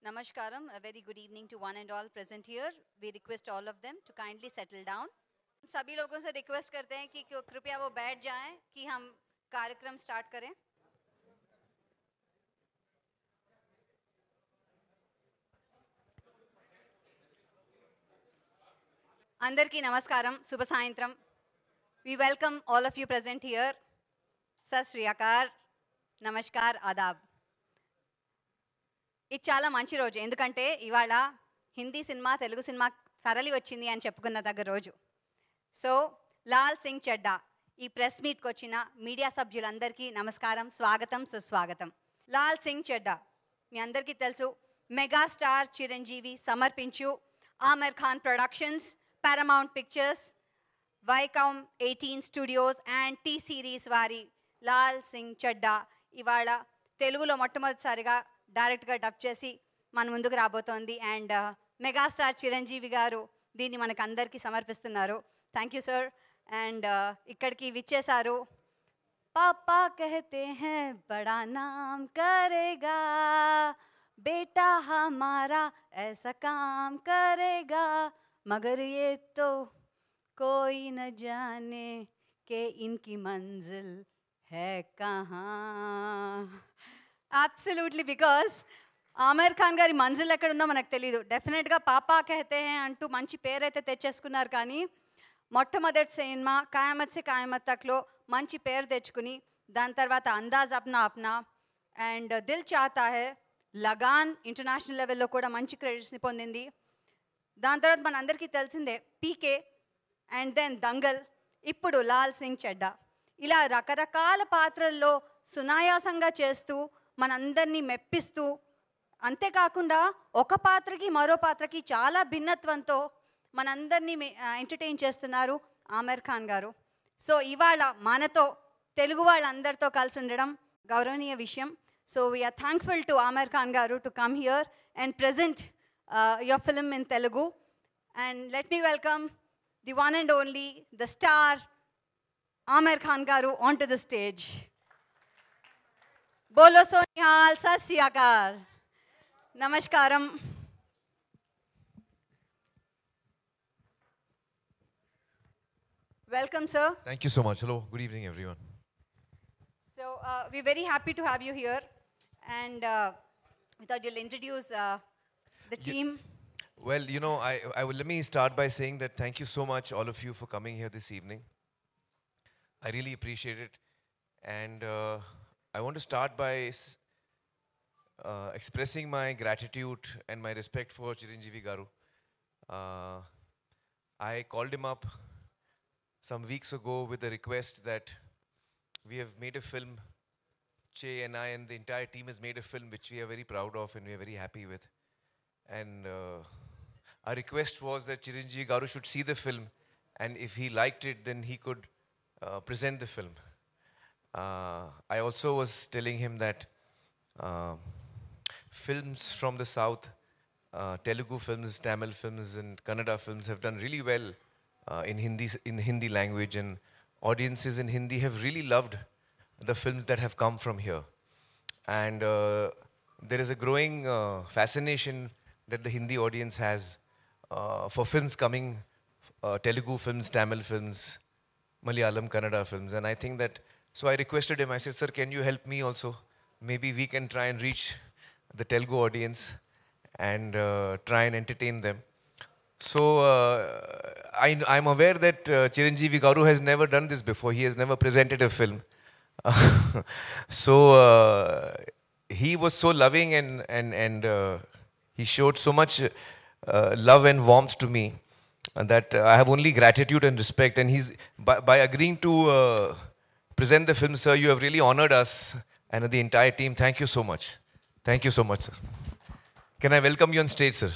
Namaskaram, a very good evening to one and all present here. We request all of them to kindly settle down. सभी लोगों से request करते हैं कि कृपया वो बैठ जाएं कि हम कार्यक्रम स्टार्ट करें. अंदरकी नमस्कारम, शुभ सायंत्रम. We welcome all of you present here. सत श्री अकाल, नमस्कार, आदाब. ఇది చాలా మంచి రోజు ఎందుకంటే ఇవాళ హిందీ సినిమా తెలుగు సినిమా తరలి వచ్చింది అని చెప్పుకున్న దగ్గర రోజు. సో లాల్ సింగ్ చెడ్డా ఈ ప్రెస్ మీట్కి వచ్చిన మీడియా సభ్యులందరికీ నమస్కారం, స్వాగతం, సుస్వాగతం. లాల్ సింగ్ చెడ్డా మీ అందరికీ తెలుసు, మెగాస్టార్ చిరంజీవి సమర్పించు aamirkhan productions, Paramount Pictures, Viacom 18 studios and T series వారి లాల్ సింగ్ చెడ్డా ఇవాళ తెలుగులో మొట్టమొదటిసారిగా డైరెక్ట్గా డబ్ చేసి మన ముందుకు రాబోతోంది. అండ్ మెగాస్టార్ చిరంజీవి గారు దీన్ని మనకు అందరికీ సమర్పిస్తున్నారు. Thank you sir. అండ్ ఇక్కడికి విచ్చేశారు. పాపా కహతే హై బడా నామ్ కరేగా, బేటా హమారా ఐసా కామ్ కరేగా, మగర్ ఏ తో కోయి న జానే కే ఇన్కి మంజిల్ హై కహాం. అబ్సల్యూట్లీ, బికాస్ ఆమీర్ ఖాన్ గారి మంజిల్ ఎక్కడుందో మనకు తెలియదు. డెఫినెట్గా పాపా కహతే హై అంటూ మంచి పేరైతే తెచ్చేసుకున్నారు, కానీ మొట్టమొదటి సినిమా ఖయామత్ సే ఖయామత్ తక్లో మంచి పేరు తెచ్చుకుని దాని తర్వాత అందాజ్ అప్నా అప్నా అండ్ దిల్ చాతా హై, లగాన్ ఇంటర్నేషనల్ లెవెల్లో కూడా మంచి క్రెడిట్స్ని పొందింది. దాని తర్వాత మన అందరికీ తెలిసిందే పీకే అండ్ దెన్ దంగల్, ఇప్పుడు లాల్ సింగ్ చెడ్డా. ఇలా రకరకాల పాత్రల్లో సునాయాసంగా చేస్తూ మనందరినీ మెప్పిస్తూ, అంతేకాకుండా ఒక పాత్రకి మరో పాత్రకి చాలా భిన్నత్వంతో మనందరినీ ఎంటర్టైన్ చేస్తున్నారు ఆమీర్ ఖాన్ గారు. సో ఇవాళ మనతో తెలుగు వాళ్ళందరితో కలిసి ఉండడం గౌరవనీయ విషయం. So we're thankful to Aamir Khan garu to come here and present your film in Telugu. And let me welcome the one and only the star Aamir Khan garu on to the stage. बोलो सोनिहाल, सत श्री अकाल, नमस्कारम. Welcome, sir. Thank you so much. Hello, good evening, everyone. So we're very happy to have you here, and we thought you'll introduce the team. Well, you know, I will, let me start by saying that thank you so much, all of you, for coming here this evening. I really appreciate it, and I want to start by expressing my gratitude and my respect for Chiranjeevi garu. I called him up some weeks ago with a request that we have made a film, Che and I and the entire team has made a film which we are very proud of and we are very happy with. And our request was that Chiranjeevi garu should see the film, and if he liked it, then he could present the film. I also was telling him that films from the south, Telugu films, Tamil films and Kannada films have done really well in Hindi language, and audiences in Hindi have really loved the films that have come from here. And there is a growing fascination that the Hindi audience has for films coming, Telugu films, Tamil films, Malayalam, Kannada films, and I think that, so I requested him, I said, sir, can you help me also? Maybe we can try and reach the Telugu audience and try and entertain them. So I'm aware that Chiranjeevi garu has never done this before. He has never presented a film. So he was so loving and he showed so much love and warmth to me that I have only gratitude and respect. And he's, by agreeing to present the film, sir, you have really honored us and the entire team. Thank you so much. Thank you so much, sir. Can I welcome you on stage, sir?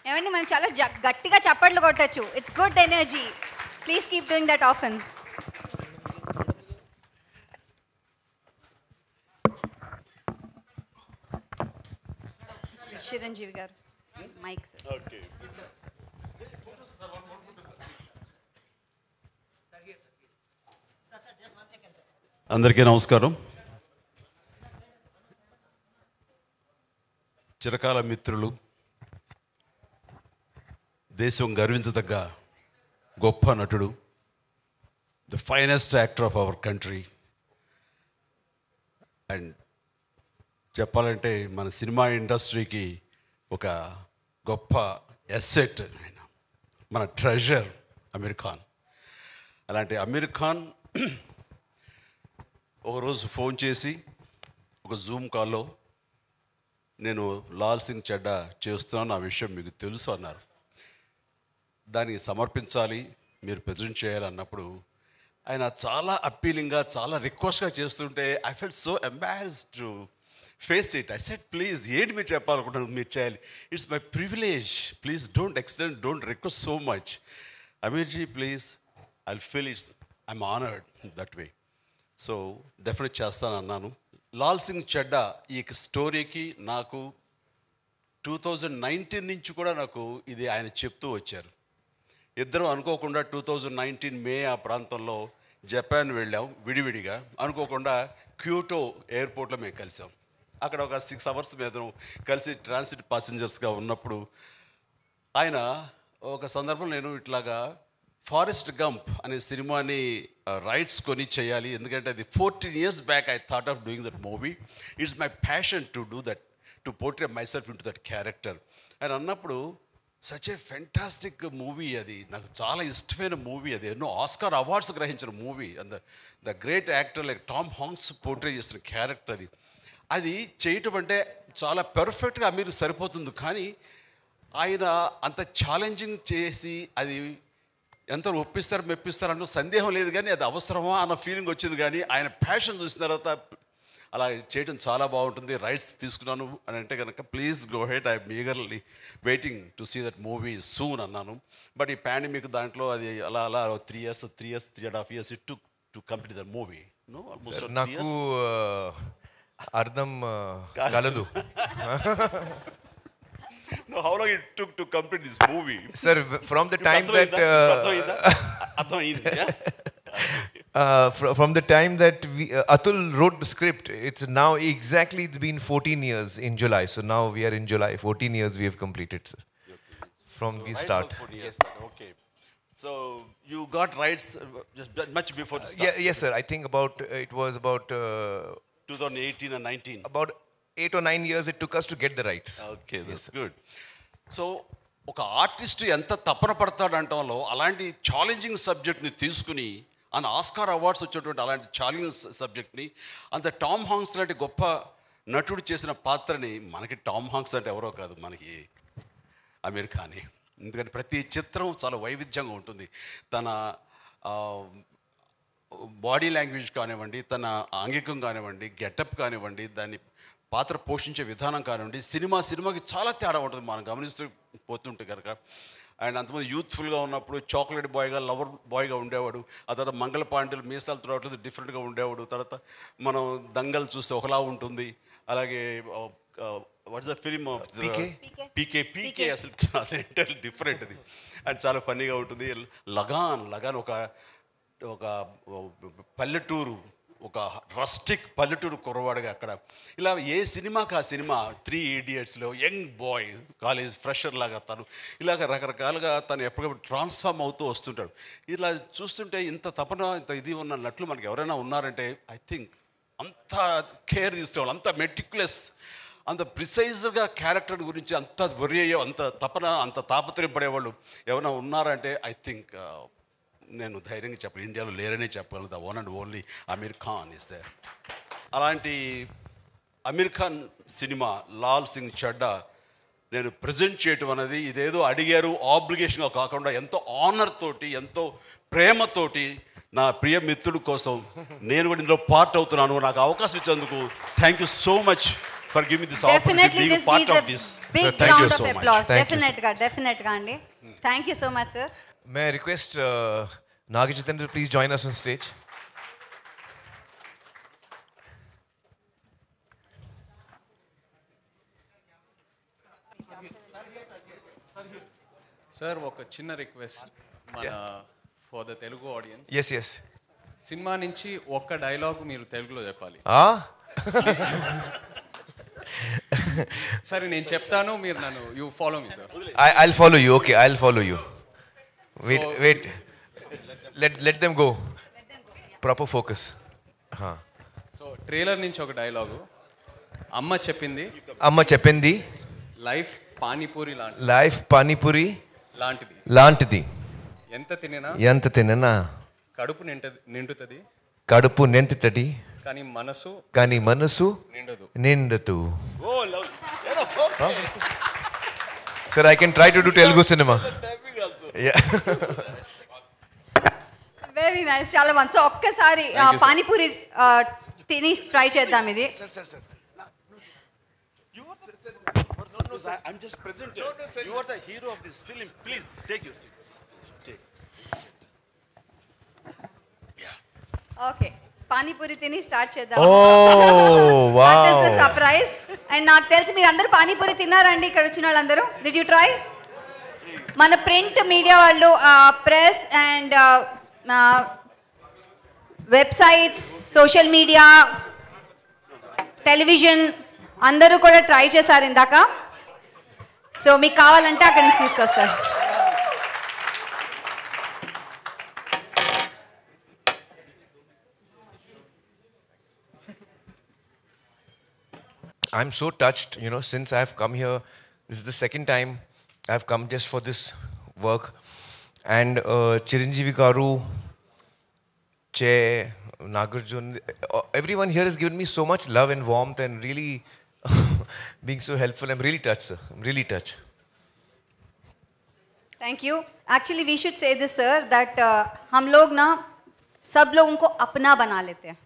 ఏమండి, మనం చాలా గట్టిగా చప్పట్లు కొట్టచ్చు. It's good energy. Please keep doing that often. Chiranjeevi garu mike sir. Okay. అందరికీ నమస్కారం. చిరకాల మిత్రులు, దేశం గర్వించదగ్గ గొప్ప నటుడు, the finest actor of our country. And చెప్పాలంటే మన సినిమా ఇండస్ట్రీకి ఒక గొప్ప ఎసెట్ ఆయన, మన ట్రెజర్ అమీర్ ఖాన్. అలాంటి అమీర్ ఖాన్ ఒకరోజు ఫోన్ చేసి ఒక జూమ్ కాల్లో నేను లాల్ సింగ్ చెడ్డా చేస్తున్నాను, ఆ విషయం మీకు తెలుసు అన్నారు. దానికి సమర్పించాలి, మీరు ప్రజెంట్ చేయాలన్నప్పుడు ఆయన చాలా అప్పీలింగ్గా, చాలా రిక్వెస్ట్గా చేస్తుంటే I felt so embarrassed to face it. I said please, ఏంటి మీరు చెప్పాలనుకుంటున్నారు, మీరు చేయాలి, it's my privilege, please don't extend, don't request so much. Aamirji please, I feel it's, I'm honoured that way. So definite చేస్తాను అన్నాను. లాల్ సింగ్ చెడ్డా ఈ స్టోరీకి నాకు 2019 నుంచి కూడా నాకు ఇది ఆయన చెప్తూ వచ్చారు. ఇద్దరం అనుకోకుండా 2019 మే ఆ ప్రాంతంలో జపాన్ వెళ్ళాం విడివిడిగా. అనుకోకుండా క్యూటో ఎయిర్పోర్ట్లో మేము కలిసాం. అక్కడ ఒక 6 అవర్స్ మీద కలిసి ట్రాన్సిట్ ప్యాసింజర్స్గా ఉన్నప్పుడు ఆయన ఒక సందర్భం, నేను ఇట్లాగా ఫారెస్ట్ గంప్ అనే సినిమాని రైట్స్ కొని చేయాలి, ఎందుకంటే అది 14 years back I thought of doing that movie. It's my passion to do that, to portray my self in to that character అని అన్నప్పుడు, సచ్ ఏ ఫెంటాస్టిక్ మూవీ అది, నాకు చాలా ఇష్టమైన మూవీ అది, ఎన్నో ఆస్కార్ అవార్డ్స్ గ్రహించిన movie. And the great actor like Tom Hanks portray చేసిన క్యారెక్టర్ అది. అది చేయటం అంటే చాలా పర్ఫెక్ట్గా మీరు సరిపోతుంది. కానీ ఆయన అంత ఛాలెంజింగ్ చేసి అది ఎంత ఒప్పిస్తారు మెప్పిస్తారు అంటూ సందేహం లేదు, కానీ అది అవసరమా అన్న ఫీలింగ్ వచ్చింది. కానీ ఆయన ప్యాషన్ చూసిన తర్వాత అలా చేయడం చాలా బాగుంటుంది, రైట్స్ తీసుకున్నాను అని అంటే కనుక please go ahead, I'm eagerly waiting to see that movie soon అన్నాను. బట్ ఈ పాండమిక్ దాంట్లో అది అలా అలా 3.5 years it took to complete the movie. నాకు అర్థం కలదు. No, how long it took to complete this movie? Sir, from the time that from the time that Atul wrote the script, it's now exactly, it's been 14 years in July. So now we are in July. 14 years we have completed, sir. From So we right start. about 14 years. Okay. So you got rights just much before the start. Yes, sir. I think about it was about 2018 and 19. about 8 or 9 years it took us to get the rights. Okay, that's good. So ఒక artist ఎంత తపన పడతాడంటంలో అలాంటి challenging సబ్జెక్ట్ని తీసుకుని ఆయన Oscar awards వచ్చేటువంటి అలాంటి challenging సబ్జెక్ట్ని అంత టామ్ హాంక్స్ లాంటి గొప్ప నటుడు చేసిన పాత్రని, మనకి టామ్ హాంక్స్ అంటే ఎవరో కాదు, మనకి అమీర్ ఖానే. ఎందుకంటే ప్రతి చిత్రం చాలా వైవిధ్యంగా ఉంటుంది. తన బాడీ లాంగ్వేజ్ కానివ్వండి, తన ఆంగికం కానివ్వండి, గెటప్ కానివ్వండి, దాన్ని పాత్ర పోషించే విధానం కానివ్వండి, సినిమాకి చాలా తేడా ఉంటుంది మనం గమనిస్తూ పోతుంటే కనుక. అండ్ అంతమంది యూత్ఫుల్గా ఉన్నప్పుడు చాక్లెట్ బాయ్గా, లవర్ బాయ్గా ఉండేవాడు. ఆ తర్వాత మంగళ పాండేలు మీసాలతో రావట్లేదు, డిఫరెంట్గా ఉండేవాడు. తర్వాత మనం దంగల్ చూస్తే ఒకలా ఉంటుంది. అలాగే వాట్స్ ద ఫిలిం పీకే అసలు చాలా ఎంటైర్లీ డిఫరెంట్ అది. అండ్ చాలా ఫన్నీగా ఉంటుంది. లగాన్ ఒక పల్లెటూరు, ఒక రస్టిక్ పల్లెటూరు కుర్రవాడుగా అక్కడ. ఇలా ఏ సినిమాకి ఆ సినిమా, 3 Idiotsలో యంగ్ బాయ్, కాలేజ్ ఫ్రెషర్ లాగా తను ఇలాగ రకరకాలుగా తను ఎప్పటికప్పుడు ట్రాన్స్ఫార్మ్ అవుతూ వస్తుంటాడు. ఇలా చూస్తుంటే ఇంత తపన, ఇంత ఇది ఉన్న నటులు మనకి ఎవరైనా ఉన్నారంటే ఐ థింక్ అంత కేర్ తీసుకోవాలి, అంత మెటిక్యులస్, అంత ప్రిసైజ్గా క్యారెక్టర్ గురించి అంత వరి అయ్యే, అంత తపన, అంత తాపత్రయం పడేవాళ్ళు ఎవరైనా ఉన్నారంటే ఐ థింక్ నేను ధైర్యంగా చెప్పాలి, ఇండియాలో లేరనే చెప్పగలను. The one and only Aamir Khan is there. అలాంటి అమీర్ ఖాన్ సినిమా లాల్ సింగ్ చెడ్డా నేను ప్రజెంట్ చేయటం అనేది ఇదేదో అడిగారు ఆబ్లిగేషన్గా కాకుండా ఎంతో ఆనర్ తోటి, ఎంతో ప్రేమతోటి, నా ప్రియ మిత్రుడి కోసం నేను కూడా ఇందులో పార్ట్ అవుతున్నాను. నాకు అవకాశం ఇచ్చేందుకు thank you so much for giving this opportunity, being part of this. Thank you so much. డెఫినెట్గా అండి. Thank you so much sir. May I request Nagachitanya to please join us on stage? Sir, ఒక చిన్న request మన for the Telugu audience. Yes. Cinema నుంచి ఒక్క dialogue మీరు తెలుగులో చెప్పాలి. సరే నేను చెప్తాను, మీరు నన్ను you follow me sir. I'll follow you. Okay, I'll follow you. Wait, So- wait. Let them go. Proper focus. So trailer నుంచి ఒక డైలాగు, అమ్మ చెప్పింది అమ్మ చెప్పింది లైఫ్ పానీపూరి లాంటిది లైఫ్ పానీపూరి లాంటిది, లాంటిది, ఎంత తినినా ఎంత తిననా కడుపు నిండుతుంది, కడుపు నిండుతది, కానీ మనసు నిండదు. నిండదు. Sir, I can try to do Telugu cinema. Yeah. Very nice, చాలా బాగుంది. సో ఒక్కసారి Thank you, sir. పానీపూరి తిని ట్రై చేద్దాం ఇది. I'm just present. You are the hero of this film. Please take your seat. Okay, panipuri తిని start చేద్దాం. Oh, what is the wow. Surprise? And నాకు తెలిసి మీరు అందరూ పానీపూరి తిన్నారండి ఇక్కడ వచ్చిన వాళ్ళందరూ. Did you try? మన ప్రింట్ మీడియా వాళ్ళు, press and websites, social media, television అందరూ కూడా ట్రై చేశారు ఇందాక. సో మీకు కావాలంటే అక్కడి నుంచి తీసుకొస్తారు. I'm so touched, since I've come here, this is the second time I've come just for this work. And Chiranjeevi Garu, Che, Nagarjun, everyone here has given me so much love and warmth and really being so helpful. I'm really touched, sir. I'm really touched. Thank you. Actually we should say this sir that हम लोग ना सब लोगों को अपना बना लेते हैं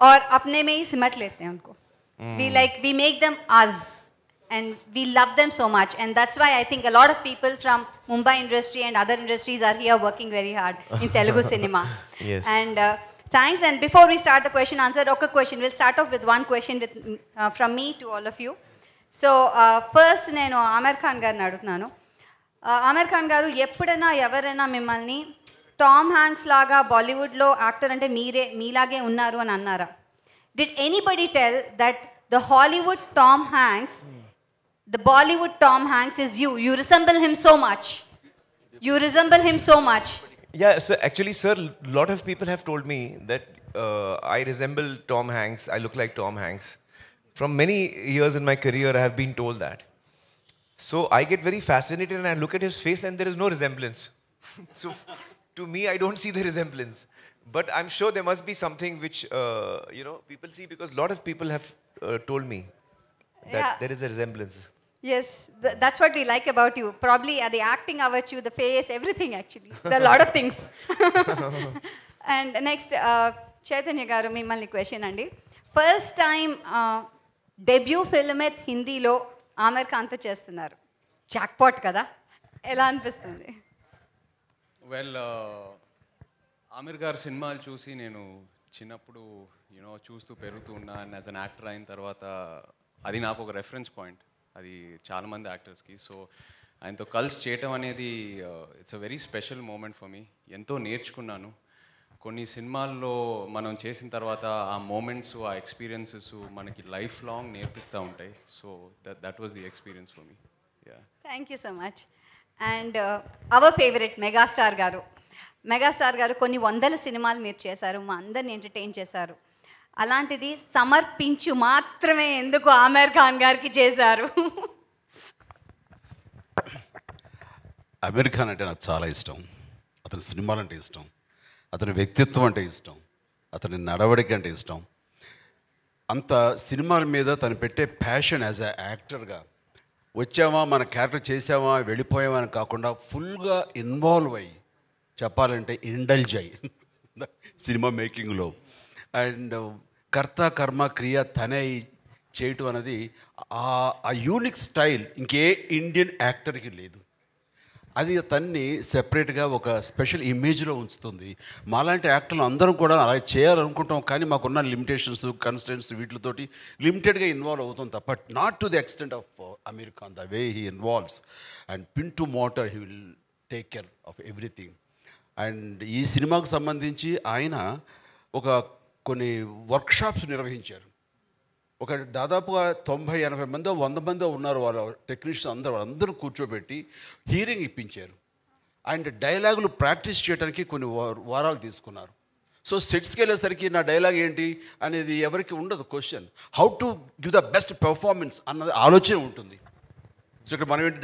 और अपने में ही सिमट लेते हैं उनको. We make them us and we love them so much, and that's why I think a lot of people from Mumbai industry and other industries are here working very hard in Telugu cinema. Yes. And thanks. And before we start the question answer, okay, question, we'll start off with one question from me to all of you. So first నేను ఆమిర్ ఖాన్ గారిని అడుగుతున్నాను. ఆమిర్ ఖాన్ గారు, ఎప్పుడైనా ఎవరైనా మిమ్మల్ని Tom Hanks లాగా బాలీవుడ్లో actor అంటే మీలాగే ఉన్నారు అని అన్నారా? Did anybody tell that the Hollywood Tom Hanks, the Bollywood Tom Hanks is you? You resemble him so much. You resemble him so much. Yeah, so actually, sir, a lot of people have told me that I resemble Tom Hanks. I look like Tom Hanks. From many years in my career, I have been told that. So I get very fascinated and I look at his face and there is no resemblance. So to me, I don't see the resemblance. But I'm sure there must be something which, people see, because a lot of people have told me that Yeah. there is a resemblance. Yes, that's what we like about you. Probably the acting about you, the face, everything actually. There are a lot of things. And next, Chaitanya garu, mimmalni question andi. First time debut film at Hindilo Aamir Khan తో చేస్తున్నారు. Jackpot కదా, ఎలా అనిపిస్తుంది? Well, Aamir గారు సినిమాలు చూసి నేను చిన్నప్పుడు చూస్తూ పెరుగుతూ ఉన్నా. అండ్ యాజ్ అన్ యాక్టర్ అయిన తర్వాత అది నాకు ఒక రెఫరెన్స్ పాయింట్, అది చాలామంది యాక్టర్స్కి. సో ఆయనతో కలిసి చేయటం అనేది it's a very special moment for me. ఎంతో నేర్చుకున్నాను. కొన్ని సినిమాల్లో మనం చేసిన తర్వాత ఆ మూమెంట్స్, ఆ ఎక్స్పీరియన్సెస్ మనకి లైఫ్ లాంగ్ నేర్పిస్తూ ఉంటాయి. So that was the experience for me. Yeah, thank you so much. And our favourite megastar గారు, మెగాస్టార్ గారు కొన్ని వందల సినిమాలు మీరు చేశారు, మా అందరిని ఎంటర్టైన్ చేశారు. అలాంటిది సమర్పించు మాత్రమే ఎందుకు ఆమిర్ ఖాన్ గారికి చేశారు? అమీర్ ఖాన్ అంటే నాకు చాలా ఇష్టం. అతని సినిమాలంటే ఇష్టం, అతని వ్యక్తిత్వం అంటే ఇష్టం, అతని నడవడిక అంటే ఇష్టం. అంత సినిమాల మీద తను పెట్టే ప్యాషన్ యాజ్ అ యాక్టర్గా, వచ్చామా మన క్యారెక్టర్ చేసామా వెళ్ళిపోయామా అని కాకుండా ఫుల్గా ఇన్వాల్వ్ అయ్యి, చెప్పాలంటే ఇండల్జ్ అయ్యి సినిమా మేకింగ్లో, అండ్ కర్త కర్మ క్రియ తనే చేయటం అనేది ఆ యూనిక్ స్టైల్ ఇంకే ఇండియన్ యాక్టర్కి లేదు. అది తన్ని సెపరేట్గా ఒక స్పెషల్ ఇమేజ్లో ఉంచుతుంది. మాలాంటి యాక్టర్లు అందరం కూడా అలా చేయాలనుకుంటాం, కానీ మాకున్న లిమిటేషన్స్, కన్స్టెంట్స్ వీటితోటి లిమిటెడ్గా ఇన్వాల్వ్ అవుతాం తప్ప not to the extent of Aamir Khan, the way he involves and pin to motor he will take care of everything. And ఈ సినిమాకు సంబంధించి ఆయన కొన్ని వర్క్షాప్స్ నిర్వహించారు. ఒక దాదాపుగా 90-80 మందో 100 మందో ఉన్నారు. వాళ్ళ టెక్నీషియన్స్ వాళ్ళందరూ కూర్చోబెట్టి హీరింగ్ ఇప్పించారు. అండ్ డైలాగులు ప్రాక్టీస్ చేయడానికి కొన్ని వారాలు తీసుకున్నారు. సో సెట్స్కి వెళ్ళేసరికి నా డైలాగ్ ఏంటి అనేది ఎవరికి ఉండదు question. How to give the best performance అన్నది ఆలోచన ఉంటుంది. సో ఇక్కడ మనం ఏంటి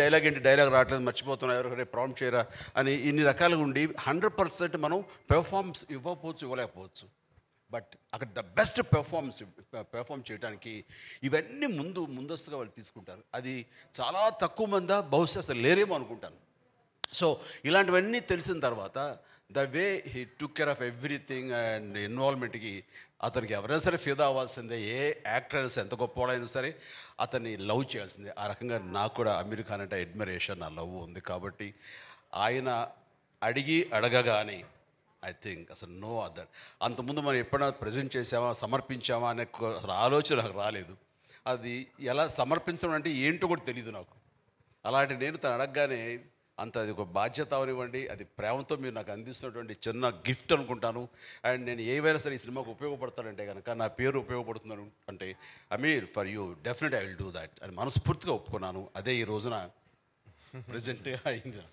డైలాగ్ రావట్లేదు, మర్చిపోతున్నాం, ఎవరు ప్రాంప్ట్ చేయరా అని ఇన్ని రకాలుగా ఉండి 100% మనం పెర్ఫార్మెన్స్ ఇవ్వకపోవచ్చు. బట్ అక్కడ ద బెస్ట్ పెర్ఫామ్ చేయడానికి ఇవన్నీ ముందస్తుగా వాళ్ళు తీసుకుంటారు. అది చాలా తక్కువ మంది బహుశా అసలు లేరేమో అనుకుంటాను. సో ఇలాంటివన్నీ తెలిసిన తర్వాత the way he took care of everything and ఇన్వాల్వ్మెంట్కి అతనికి ఎవరైనా సరే ఫిదా అవ్వాల్సిందే. ఏ యాక్టర్ అయినా సరే, ఎంత గొప్పవాడైనా సరే అతన్ని లవ్ చేయాల్సిందే. ఆ రకంగా నాకు కూడా అమీర్ ఖాన్ అంటే అడ్మిరేషన్, నా లవ్ ఉంది. కాబట్టి ఆయన అడగగానే ఐ థింక్ అసలు నో అదర్. అంతకుముందు మనం ఎప్పుడైనా ప్రజెంట్ చేసామా, సమర్పించామా అనే ఆలోచన నాకు రాలేదు. అది ఎలా సమర్పించడం అంటే ఏంటో కూడా తెలియదు నాకు. అలాంటి నేను తను అడగగానే అంత అది ఒక బాధ్యత అవనివ్వండి, అది ప్రేమతో మీరు నాకు అందిస్తున్నటువంటి చిన్న గిఫ్ట్ అనుకుంటాను. అండ్ నేను ఏవైనా సరే ఈ సినిమాకు ఉపయోగపడతానంటే కనుక, నా పేరు ఉపయోగపడుతున్నాను అంటే Aamir for you definite I will do that అని మనస్ఫూర్తిగా ఒప్పుకున్నాను. అదే ఈ రోజున ప్రజెంట్గా అయింది.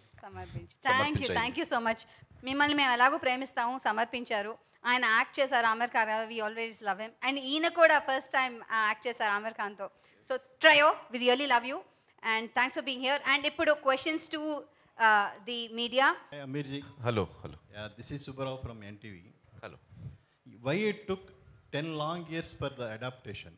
Thank you so much. మిమ్మల్ని మేము ఎలాగో ప్రేమిస్తాము, సమర్పించారు. ఆయన యాక్ట్ చేశారు Aamir Khan, we always love him. And ఈయన కూడా ఫస్ట్ టైం యాక్ట్ చేశారు ఆమిర్ ఖాన్తో. So trio, we really love you and thanks for being here. And ఇప్పుడు questions to the media. Amirji. Hello. Yeah, this is Subbarao from NTV. Hello. Why it took 10 long years for the adaptation?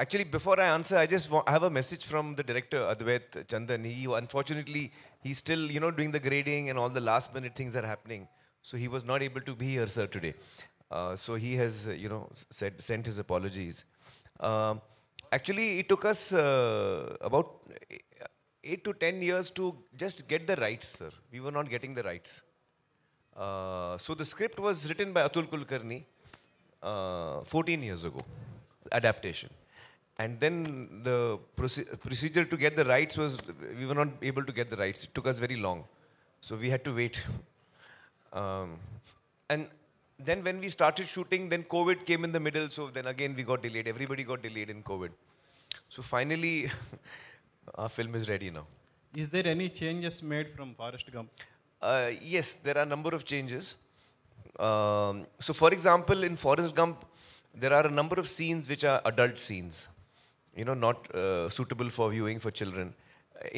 Actually, before I answer, I just I have a message from the director, Advait Chandan. Unfortunately, he's still, doing the grading and all the last minute things are happening. So he was not able to be here, sir, today. So he has, sent his apologies. Actually, it took us about 8 to 10 years to just get the rights, sir. We were not getting the rights. So the script was written by Atul Kulkarni 14 years ago, adaptation. And then the procedure to get the rights was, we were not able to get the rights. It took us very long. So we had to wait. And then when we started shooting, then COVID came in the middle. So then again we got delayed. Everybody got delayed in COVID. So finally, our film is ready now. Is there any changes made from Forrest Gump? Yes, there are a number of changes. So for example, in Forrest Gump, there are a number of scenes which are adult scenes, not suitable for viewing for children.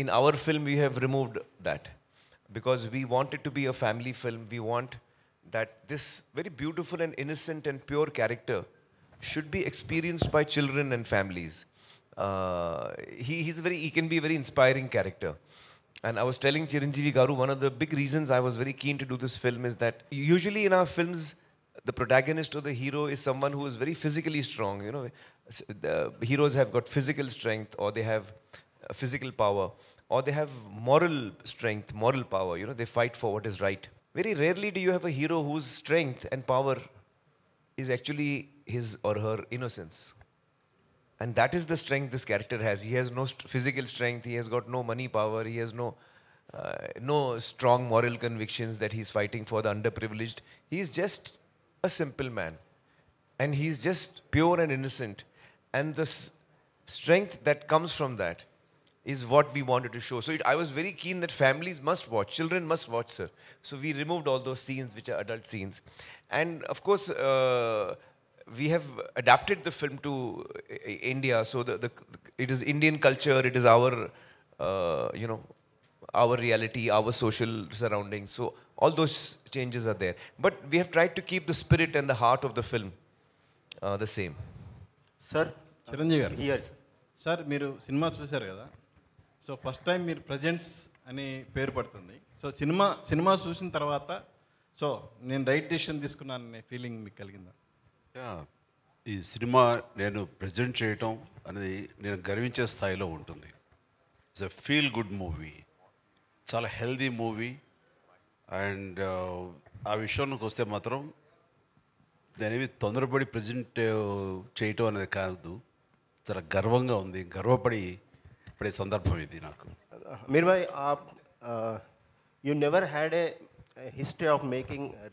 In our film, we have removed that because we want it to be a family film. We want that this very beautiful and innocent and pure character should be experienced by children and families. He can be a very inspiring character. And I was telling Chiranjeevi Garu, one of the big reasons I was very keen to do this film is that usually in our films, the protagonist or the hero is someone who is very physically strong. The heroes have got physical strength, or they have physical power, or they have moral strength, moral power. They fight for what is right. Very rarely do you have a hero whose strength and power is actually his or her innocence. And that is the strength this character has. He has no physical strength. He has got no money power. He has no strong moral convictions that he's fighting for the underprivileged. He's just a simple man. And he's just pure and innocent. And the strength that comes from that is what we wanted to show. So I was very keen that families must watch, children must watch, sir. So we removed all those scenes which are adult scenes. And of course, we have adapted the film to India. So it is Indian culture, it is our, our reality, our social surroundings. So all those changes are there. But we have tried to keep the spirit and the heart of the film the same. Sir, Chiranjeevi garu. here. Sir మీరు cinema చూశారు కదా, so first time మీరు presents అని పేరు పడుతుంది. So cinema చూసిన తర్వాత so నేను రైట్ డెసిషన్ తీసుకున్నాననే ఫీలింగ్ మీకు కలిగిందా? ఈ సినిమా నేను ప్రజెంట్ చేయటం అనేది నేను గర్వించే స్థాయిలో ఉంటుంది. It's a feel good movie, చాలా హెల్దీ మూవీ. అండ్ ఆ విషయానికి వస్తే మాత్రం నేనేవి తొందరపడి ప్రజెంట్ చేయటం అనేది కాదు, చాలా గర్వంగా ఉంది, గర్వపడి పడే సందర్భం ఇది నాకు. Mir bhai, you never had a history of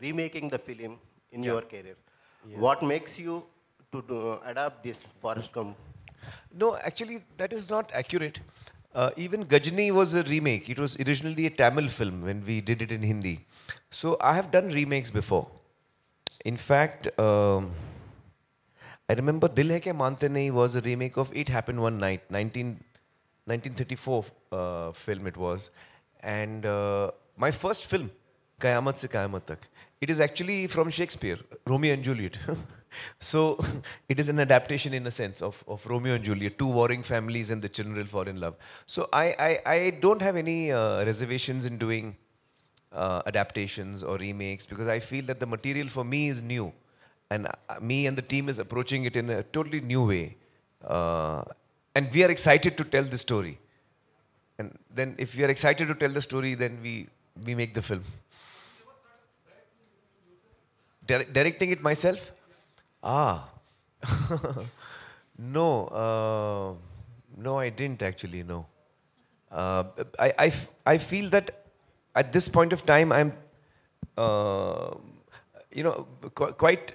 remaking the film in your career. Yeah. What makes you to adapt this Forest Gump? No, actually, that is not accurate. Even Gajani was a remake. It was originally a Tamil film when we did it in Hindi. So I have done remakes before. In fact, I remember Dil Hai Ke Mante Nahi was a remake of It Happened One Night, 1934 film it was. And my first film, Kayamat Se Kayamat Tak, it is actually from Shakespeare, Romeo and Juliet. So it is an adaptation in a sense of Romeo and Juliet, two warring families and the children will fall in love. So I don't have any reservations in doing adaptations or remakes because I feel that the material for me is new. And me and the team is approaching it in a totally new way. And we are excited to tell the story. And then if we are excited to tell the story, then we make the film. Directing it myself? Ah. No. No, I didn't actually, no. I feel that at this point of time, I'm, quite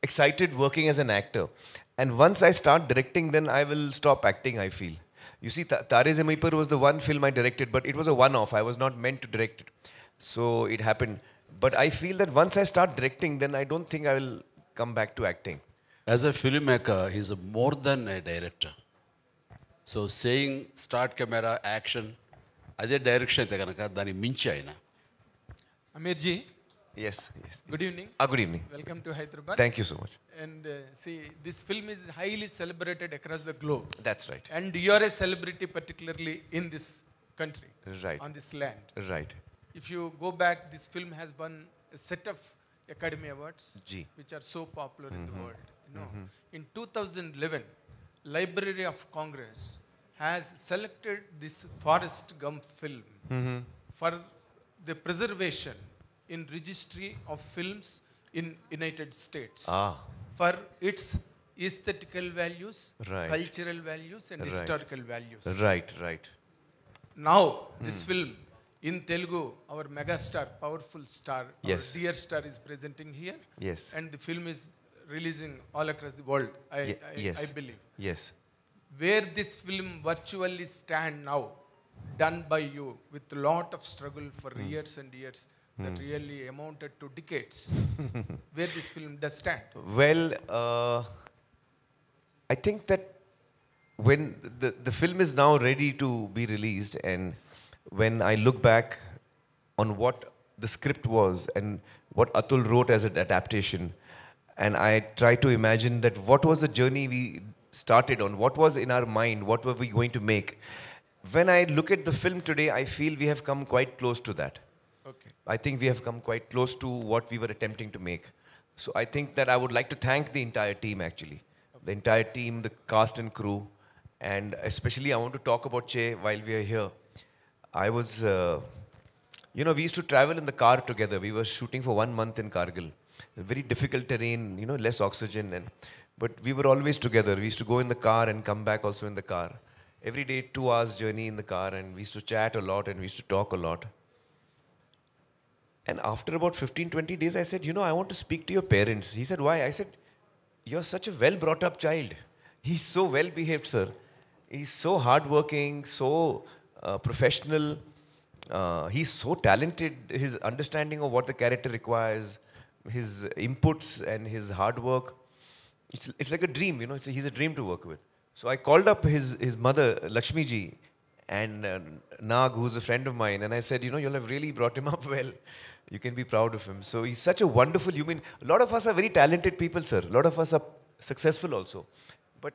excited working as an actor. And once I start directing, then I will stop acting, I feel. You see, Tare Zameen Par was the one film I directed, but it was a one-off. I was not meant to direct it. So it happened. But I feel that once I start directing, then I don't think I will come back to acting. As a filmmaker, he's more than a director. So saying start camera, action, అదే direction అయితే కనుక దాన్ని మించి ఆయన. Aamir ji, Yes. good evening. Good evening. Welcome to Hyderabad. Thank you so much. And see, this film is highly celebrated across the globe. That's right. And you are a celebrity, particularly in this country, Right. on this land. Right. If you go back, this film has won a set of Academy Awards, Ji. which are so popular in the world. You know, in 2011, Library of Congress has selected this Forest Gump film for the preservation in registry of films in United States for its aesthetical values, Right. cultural values, and Right. historical values. Right. Now, this film in Telugu, our megastar, powerful star, Yes. our dear star is presenting here. Yes. And the film is releasing all across the world, Yes. I believe. Yes. Where this film virtually stand now, done by you with a lot of struggle for years and years, that really amounted to decades. Where this film does stand. Well, I think that when the film is now ready to be released, and when I look back on what the script was and what Atul wrote as an adaptation, and I try to imagine that what was the journey we started on, what was in our mind, what were we going to make. When I look at the film today, I feel we have come quite close to that. Okay. I think we have come quite close to what we were attempting to make. So I think that I would like to thank the entire team actually. The entire team, the cast and crew, and especially I want to talk about Che while we are here. I was, we used to travel in the car together. We were shooting for 1 month in Kargil. Very difficult terrain, less oxygen, but we were always together. We used to go in the car and come back also in the car. Every day, 2 hours journey in the car, and we used to chat a lot and we used to talk a lot. And after about 15, 20 days, I said, I want to speak to your parents. He said, why? I said, you're such a well brought up child. He's so well behaved, sir. He's so hardworking, so professional. He's so talented. His understanding of what the character requires, his inputs and his hard work. It's like a dream, he's a dream to work with. So I called up his mother, Lakshmi ji, and Nag, who's a friend of mine, and I said, you'll have really brought him up well. You can be proud of him. So he's such a wonderful human. A lot of us are very talented people, sir. A lot of us are successful also. But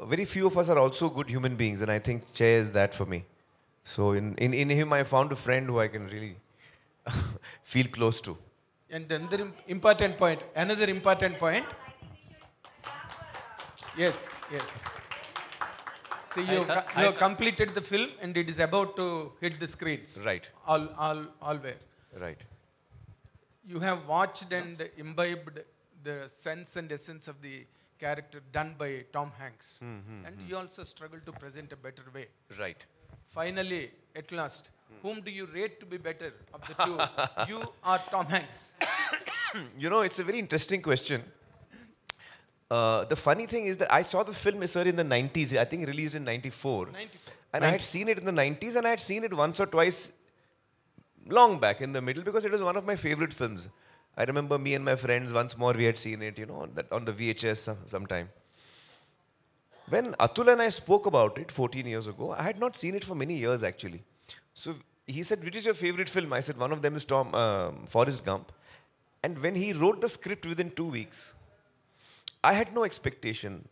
very few of us are also good human beings, and I think Che is that for me. So in him, I found a friend who I can really feel close to. And another important point. Yes. See, you have completed the film and it is about to hit the screens. Right. All where. Right. You have watched and imbibed the sense and essence of the character done by Tom Hanks. And you also struggle to present a better way. Right. Finally, at last, whom do you rate to be better of the two? You or Tom Hanks? It's a very interesting question. The funny thing is that I saw the film, sir, in the 90s. I think released in 94. 94. And I had seen it in the 90s, and I had seen it once or twice long back in the middle because it was one of my favorite films. I remember me and my friends, once more we had seen it, on the VHS sometime. When Atul and I spoke about it 14 years ago, I had not seen it for many years actually. So he said, which is your favorite film? I said, one of them is Forrest Gump. And when he wrote the script within 2 weeks, I had no expectation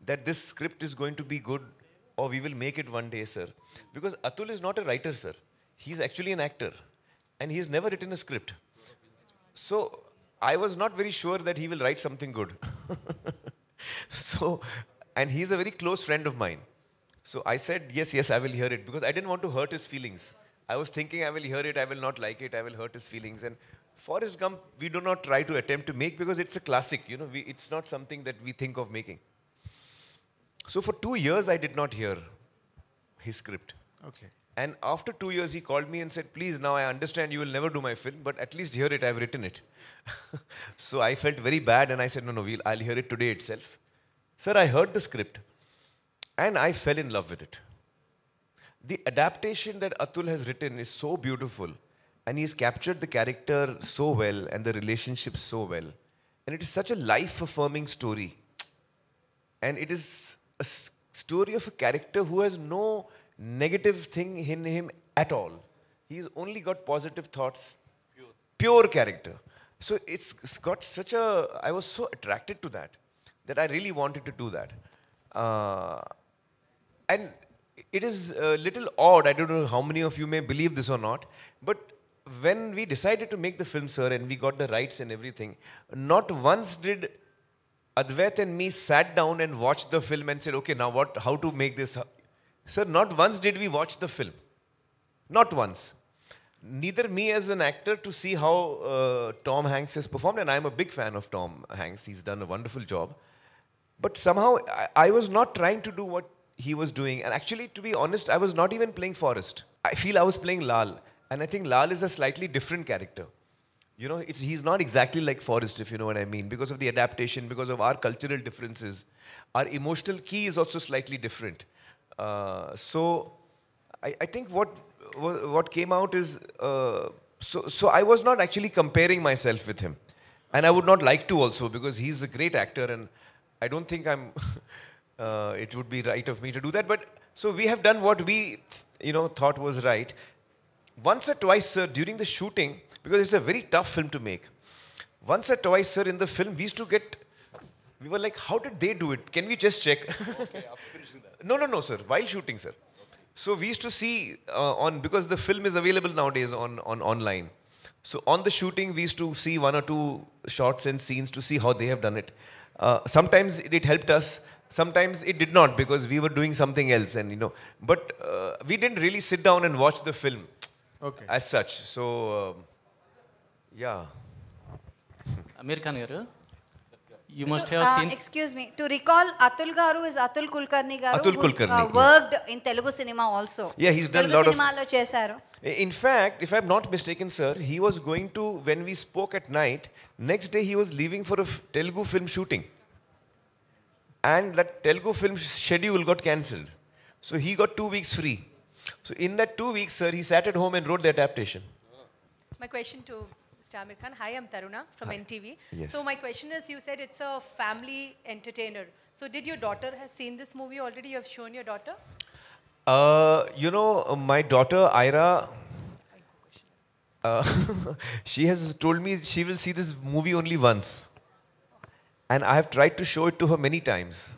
that this script is going to be good or we will make it one day, sir. Because Atul is not a writer, sir. He's actually an actor. And he's never written a script. So I was not very sure that he will write something good. And he's a very close friend of mine. So I said, yes, I will hear it. Because I didn't want to hurt his feelings. I was thinking I will hear it, I will not like it, I will hurt his feelings. And Forrest Gump, we do not try to attempt to make because it's a classic. It's not something that we think of making. So for 2 years, I did not hear his script. Okay. And after 2 years, he called me and said, please, now I understand you will never do my film, but at least hear it, I've written it. So I felt very bad and I said, no, I'll hear it today itself. Sir, I heard the script and I fell in love with it. The adaptation that Atul has written is so beautiful and he's captured the character so well and the relationship so well. And it is such a life-affirming story. And it is a story of a character who has no negative thing in him at all. He's only got positive thoughts. Pure character. So it's got such a... I was so attracted to that I really wanted to do that. And it is a little odd. I don't know how many of you may believe this or not. But when we decided to make the film, sir, and we got the rights and everything, not once did Advait and me sat down and watched the film and said, okay, now how to make this? Sir, not once did we watch the film. Not once. Neither me as an actor to see how Tom Hanks has performed, and I'm a big fan of Tom Hanks. He's done a wonderful job. But somehow, I was not trying to do what he was doing. And actually, to be honest, I was not even playing Forrest. I feel I was playing Laal. And I think Laal is a slightly different character. He's not exactly like Forrest, if you know what I mean, because of the adaptation, because of our cultural differences. Our emotional key is also slightly different. So I think what came out is, so I was not actually comparing myself with him. And I would not like to also, because he's a great actor and I don't think it would be right of me to do that. But so we have done what we, thought was right. Once or twice, sir, during the shooting, because it's a very tough film to make. Once or twice, sir, in the film, we were like, how did they do it? Can we just check? Okay, after finishing that. No, sir, while shooting, sir. So we used to see because the film is available nowadays on online. So on the shooting, we used to see 1 or 2 shots and scenes to see how they have done it. Sometimes it helped us. Sometimes it did not because we were doing something else, and But we didn't really sit down and watch the film as such. So, yeah. Aamir Khan, you must have seen. Excuse me. To recall, Atul Garu is Atul Kulkarni Garu, Atul who's Kulkarni, worked in Telugu cinema also. Yeah, he's done a Telugu lot of... cinema lo chesaru. In fact, if I'm not mistaken, sir, he was going to, when we spoke at night, next day he was leaving for a Telugu film shooting. And that Telugu film schedule got cancelled. So he got 2 weeks free. So in that 2 weeks, sir, he sat at home and wrote the adaptation. My question to Mr. Aamir Khan. Hi, I'm Taruna from NTV. Yes. So my question is, you said it's a family entertainer. So did your daughter have seen this movie already? You have shown your daughter? My daughter, Ira, she has told me she will see this movie only once. And I have tried to show it to her many times.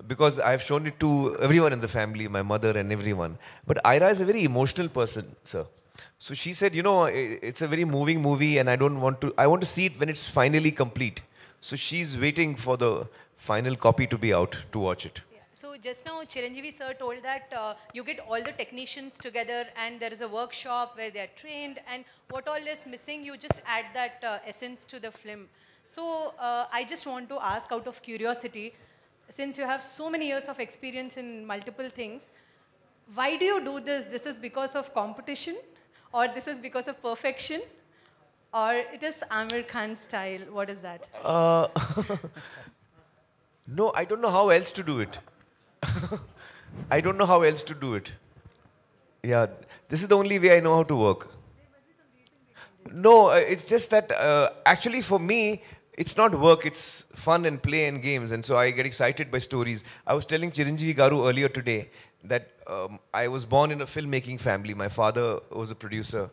Because I have shown it to everyone in the family, my mother and everyone. But Ira is a very emotional person, sir. So she said, it's a very moving movie and I want to see it when it's finally complete. So she's waiting for the final copy to be out to watch it. Yeah. So just now Chiranjeevi sir told that you get all the technicians together and there is a workshop where they are trained, and what all is missing, you just add that essence to the film. So I just want to ask out of curiosity, since you have so many years of experience in multiple things, why do you do this? This is because of competition, or this is because of perfection, or it is Aamir Khan style? What is that? No, I don't know how else to do it. I don't know how else to do it. Yeah, this is the only way I know how to work. No, it's just that actually for me, it's not work, it's fun and play and games. And so I get excited by stories. I was telling Chiranjeevi Garu earlier today that I was born in a filmmaking family. My father was a producer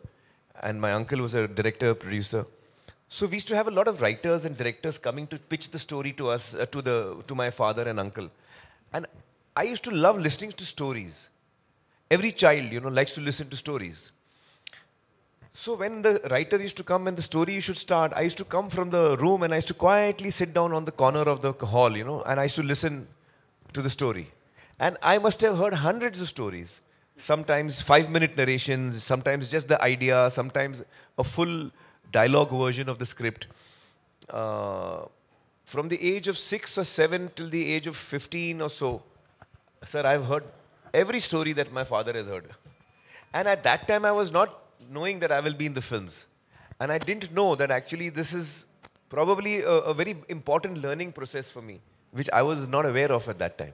and my uncle was a director, producer. So we used to have a lot of writers and directors coming to pitch the story to us, to my father and uncle. And I used to love listening to stories. Every child, likes to listen to stories. So when the writer used to come and the story should start, I used to come from the room and I used to quietly sit down on the corner of the hall, and I used to listen to the story. And I must have heard hundreds of stories. Sometimes 5-minute narrations, sometimes just the idea, sometimes a full dialogue version of the script. From the age of 6 or 7 till the age of 15 or so, sir, I've heard every story that my father has heard. And at that time, I was not knowing that I will be in the films. And I didn't know that actually this is probably a very important learning process for me, which I was not aware of at that time.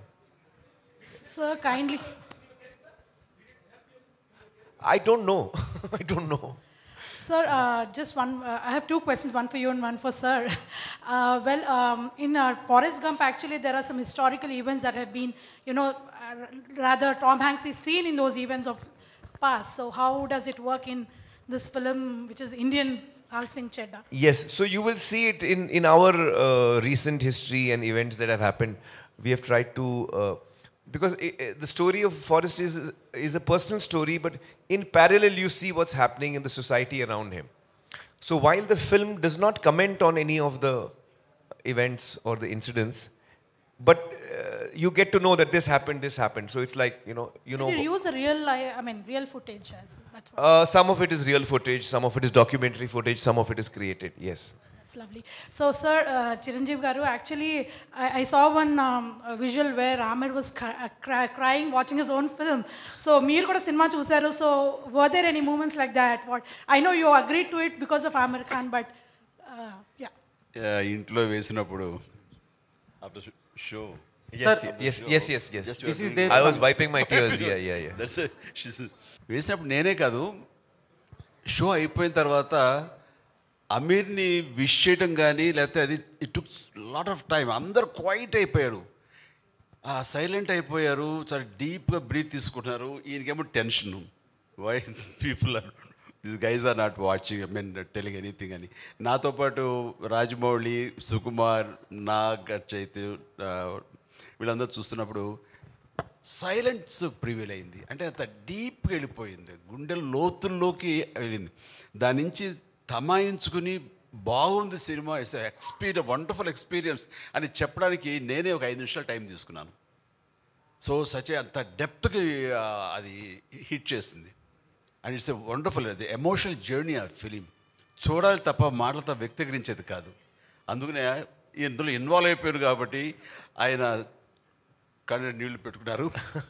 Sir, kindly. I don't know. I don't know. Sir, just one, I have two questions, one for you and one for sir. In Forrest Gump, actually, there are some historical events that have been, rather Tom Hanks is seen in those events of past. So how does it work in this film, which is Indian Laal Singh Chaddha? Yes, so you will see it in our recent history and events that have happened. We have tried to, because the story of Forrest is a personal story, but in parallel you see what's happening in the society around him. So while the film does not comment on any of the events or the incidents, but you get to know that this happened. So it's like, You use a real footage. That's what. Some of it is real footage, some of it is documentary footage, some of it is created, yes. That's lovely. So, sir, Chiranjeevi Garu, actually, I saw one visual where Aamir was crying watching his own film. So, meer kuda cinema chusaru. So, were there any moments like that? I know you agreed to it because of aamirkhan, but yeah. ఇంట్లో వేసినప్పుడు after show. Yes. This is their I was wiping my tears. Yeah. That's it. వేసినప్పుడు నేనే కాదు, show అయిపోయిన తర్వాత అమీర్ని wish చేయటం కానీ లేకపోతే అది it took lot of time. అందరు క్వైట్ అయిపోయారు, సైలెంట్ అయిపోయారు, చాలా డీప్గా బ్రీత్ తీసుకుంటున్నారు. ఈయనకేమో tension, why people are this guys are not watching, telling anything అని. నాతో పాటు రాజమౌళి, సుకుమార్, నాగచైతన్య వీళ్ళందరూ చూస్తున్నప్పుడు సైలెన్స్ ప్రివీల్ అయింది. అంటే అంత డీప్గా వెళ్ళిపోయింది, గుండెల లోతుల్లోకి వెళ్ళింది. దాని నుంచి తమాయించుకుని బాగుంది సినిమా, ఇట్స్ వండర్ఫుల్ ఎక్స్పీరియన్స్ అని చెప్పడానికి నేనే ఒక 5 నిమిషాలు టైం తీసుకున్నాను. సో అంత డెప్త్కి అది హిట్ చేసింది. అండ్ ఇట్స్ ఎ వండర్ఫుల్, అది ఎమోషనల్ జర్నీ ఆ ఫిలిం. చూడాలి తప్ప మాటలతో వ్యక్తీకరించేది కాదు. అందుకనే ఇందులో ఇన్వాల్వ్ అయిపోయారు కాబట్టి ఆయన కళ్ళు నీళ్లు పెట్టుకున్నారు,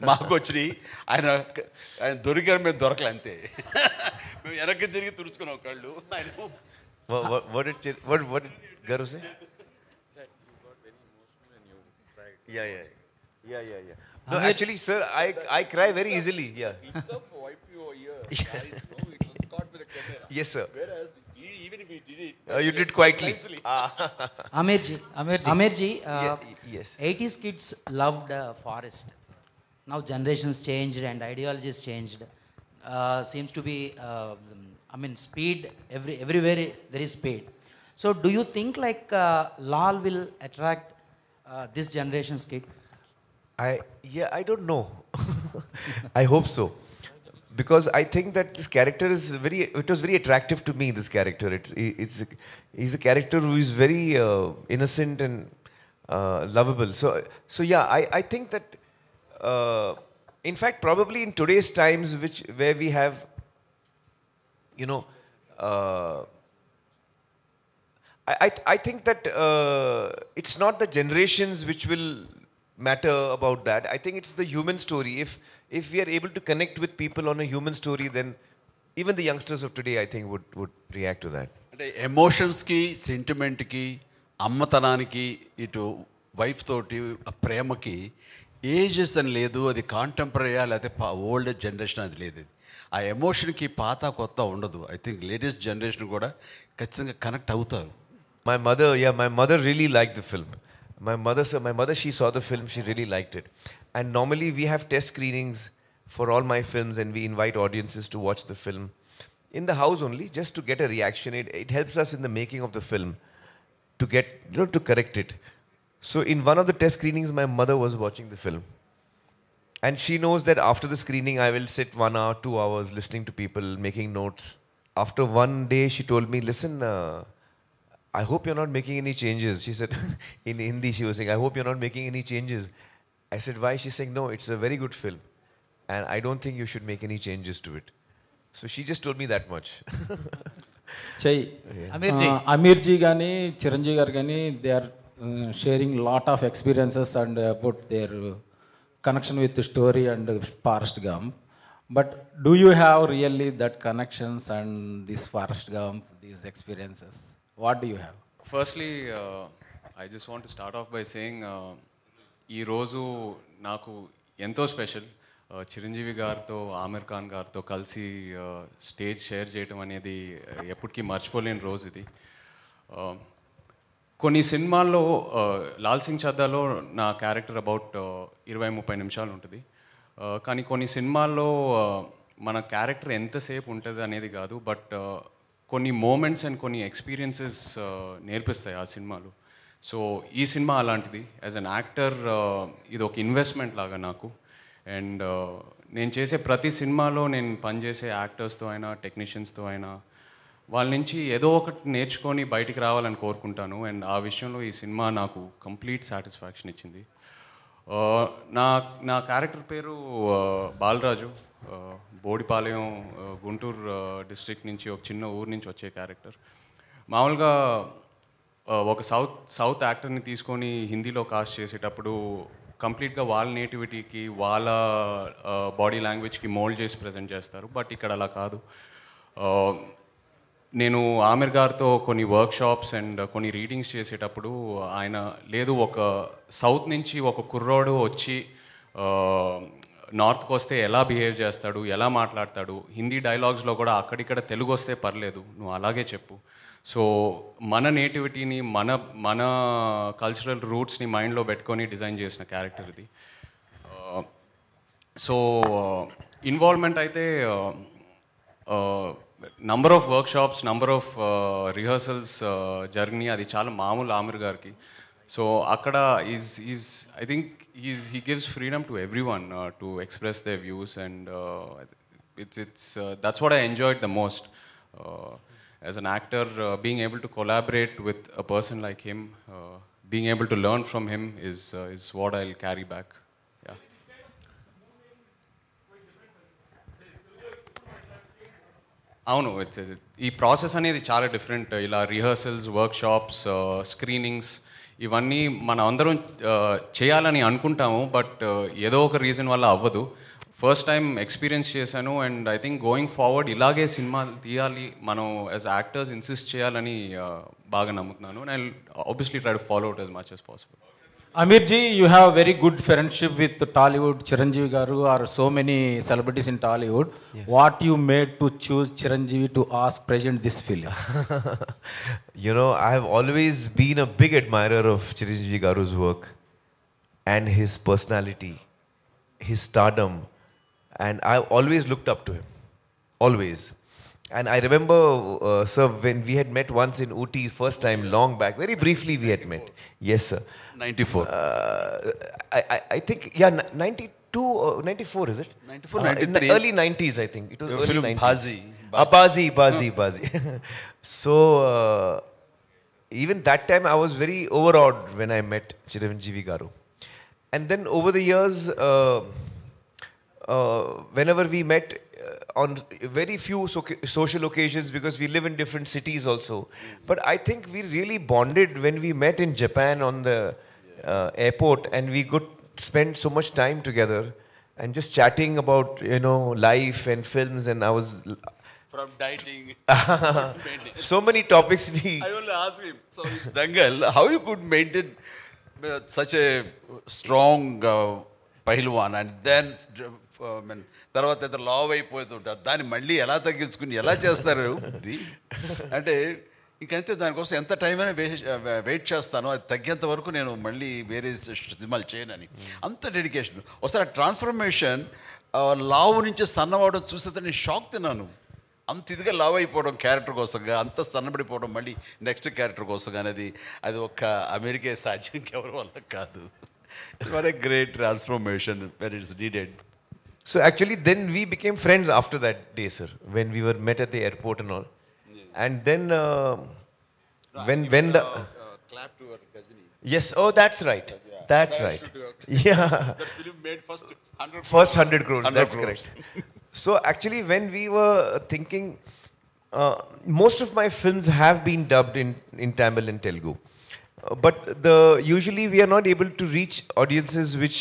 మాకు వచ్చినాయి. ఆయన దొరికారు, మేము దొరకలే అంతే. మేము వెనక్కి తిరిగి తుడుచుకున్నాం కళ్ళు. ఆయన What did Garu say? Yeah. No, actually, sir, I cry very easily. Yeah. wipe your ear. Eyes, no, it was caught with a camera. Yes, sir. Whereas even if he did it, You did quietly. Aamirji, Yes. 80s kids loved Forest. Now generations changed and ideologies changed. Seems to be, speed, everywhere there is speed. So do you think like Laal will attract this generation's kid? I don't know. I hope so. Because I think that this character is it was very attractive to me, this character. He's a character who is very innocent and lovable. So yeah, I think that, in fact, probably in today's times, where we have, I think that it's not the generations which will matter about that. I think it's the human story. If we are able to connect with people on a human story, then even the youngsters of today, I think, would react to that. అంటే ఎమోషన్స్కి, సెంటిమెంట్కి, అమ్మతనానికి, ఇటు wife తోటి ఆ ప్రేమకి ages అని లేదు, అది కాంటెంపరీయా లేకపోతే old generation అది లేదు. ఆ ఎమోషన్కి పాత కొత్త ఉండదు. ఐ థింక్ లేటెస్ట్ జనరేషన్ కూడా ఖచ్చితంగా కనెక్ట్ అవుతారు. My mother really liked the film. My mother, she saw the film, she really liked it. And normally we have test screenings for all my films, and we invite audiences to watch the film in the house only, just to get a reaction. It helps us in the making of the film to get, to correct it. So in one of the test screenings, my mother was watching the film. And she knows that after the screening, I will sit 1 hour, 2 hours listening to people, making notes. After one day, she told me, listen, I hope you're not making any changes. She said, in Hindi, she was saying, I hope you're not making any changes. I said, why? She's saying, no, it's a very good film. And I don't think you should make any changes to it. So she just told me that much. అమీర్జీ కానీ చిరంజీవి గారు కానీ they are sharing lot of experiences and about their connection with story and Forrest Gump. But do you have really that connections and this Forrest Gump, these experiences, what do you have? Firstly I just want to start off by saying ఈరోజు నాకు ఎంతో special. Chiranjeevi గారితో ఆమిర్ ఖాన్ గారితో కలిసి stage share చేయడం అనేది ఎప్పటికీ మర్చిపోలేని రోజు ఇది. కొన్ని సినిమాల్లో లాల్ సింగ్ చద్దాలో నా క్యారెక్టర్ అబౌట్ 20-30 నిమిషాలు ఉంటుంది. కానీ కొన్ని సినిమాల్లో మన క్యారెక్టర్ ఎంతసేపు ఉంటుంది అనేది కాదు, బట్ కొన్ని మూమెంట్స్ అండ్ కొన్ని ఎక్స్పీరియన్సెస్ నేర్పిస్తాయి ఆ సినిమాలు. సో ఈ సినిమా అలాంటిది. యాజ్ అన్ యాక్టర్ ఇది ఒక ఇన్వెస్ట్మెంట్ లాగా నాకు. అండ్ నేను చేసే ప్రతి సినిమాలో నేను పనిచేసే యాక్టర్స్తో అయినా టెక్నీషియన్స్తో అయినా వాళ్ళ నుంచి ఏదో ఒకటి నేర్చుకొని బయటికి రావాలని కోరుకుంటాను. అండ్ ఆ విషయంలో ఈ సినిమా నాకు కంప్లీట్ సాటిస్ఫాక్షన్ ఇచ్చింది. నా క్యారెక్టర్ పేరు బాలరాజు. బోడిపాలెం, గుంటూరు డిస్ట్రిక్ట్ నుంచి, ఒక చిన్న ఊరు నుంచి వచ్చే క్యారెక్టర్. మామూలుగా ఒక సౌత్ యాక్టర్ని తీసుకొని హిందీలో కాస్ట్ చేసేటప్పుడు కంప్లీట్గా వాళ్ళ నేటివిటీకి, వాళ్ళ బాడీ లాంగ్వేజ్కి మోల్డ్ చేసి ప్రజెంట్ చేస్తారు. బట్ ఇక్కడ అలా కాదు. నేను ఆమిర్ గారితో కొన్ని వర్క్షాప్స్ అండ్ కొన్ని రీడింగ్స్ చేసేటప్పుడు ఆయన లేదు, ఒక సౌత్ నుంచి ఒక కుర్రోడు వచ్చి నార్త్కి వస్తే ఎలా బిహేవ్ చేస్తాడు, ఎలా మాట్లాడతాడు, హిందీ డైలాగ్స్లో కూడా అక్కడిక్కడ తెలుగు వస్తే పర్లేదు, నువ్వు అలాగే చెప్పు. సో మన నేటివిటీని, మన కల్చరల్ రూట్స్ని మైండ్లో పెట్టుకొని డిజైన్ చేసిన క్యారెక్టర్ ఇది. సో ఇన్వాల్వ్మెంట్ అయితే number of workshops, number of rehearsals జరిగినాయి. అది చాలా మామూలు ఆమిర్ గారికి. సో అక్కడ I think he gives freedom to everyone to express their views, and that's what I enjoyed the most. As an actor, being able to collaborate with a person like him, being able to learn from him is what I'll carry back. Yeah. అవును, ఈ process అనేది చాలా different. ఇలా rehearsals, workshops, screenings ఇవన్నీ మనం అందరం చేయాలని అనుకుంటాము, బట్ ఏదో ఒక రీజన్ వల్ల అవ్వదు. ఫస్ట్ టైం ఎక్స్పీరియన్స్ చేశాను. And I think going forward ఇలాగే సినిమాలు తీయాలి, మనం యాజ్ యాక్టర్స్ ఇన్సిస్ట్ చేయాలని బాగా నమ్ముతున్నాను. And I obviously try to follow it as much as possible. Amirji, you have very good friendship with Tollywood, Chiranjeevi garu, or so many celebrities in Tollywood. Yes. What you made to choose Chiranjeevi to ask present this film? I have always been a big admirer of Chiranjeevi garu's work and his personality, his stardom, and I've always looked up to him, always. And I remember, sir, when we had met once in Ooty, first time, long back, very briefly we had met. Yes, sir. 94. I think, yeah, 92 or 94, is it? 94, 93. In the early 90s, I think. It was early 90s. Bazi. So, even that time, I was very overawed when I met Chiranjeevi garu. And then over the years, whenever we met, on very few social occasions, because we live in different cities also. But I think we really bonded when we met in Japan on the airport, and we could spend so much time together and just chatting about, life and films, and I was... From dieting. So many topics we... I only asked him, so Dangal, how you could maintain such a strong pehlwan and then తర్వాత ఏదో లావ్ అయిపోతుంటారు, దాన్ని మళ్ళీ ఎలా తగ్గించుకుని ఎలా చేస్తారు ఇది అంటే ఇంకంతే. దానికోసం ఎంత టైం అయినా వెయిట్ చేస్తాను, అది తగ్గేంత వరకు నేను మళ్ళీ వేరే సినిమాలు చేయనని. అంత డెడికేషన్. ఒకసారి ట్రాన్స్ఫర్మేషన్ లావు నుంచి సన్నవడం చూస్తే నేను షాక్ తిన్నాను. అంత ఇదిగా లావ్ అయిపోవడం క్యారెక్టర్ కోసంగా, అంత సన్నబడిపోవడం మళ్ళీ నెక్స్ట్ క్యారెక్టర్ కోసం అనేది అది ఒక్క అమెరికే సాధ్యం, ఇంకెవరి వల్ల కాదు. What a great transformation when it's needed. So actually then we became friends after that day, sir, when we were met at the airport and all. And then when the clap to her cousin. Yes, oh that's right. That's right. Yeah. That film made first 100 First 100 crores. 100 That's crores. correct. So actually when we were thinking, most of my films have been dubbed in Tamil and Telugu. But usually we are not able to reach audiences which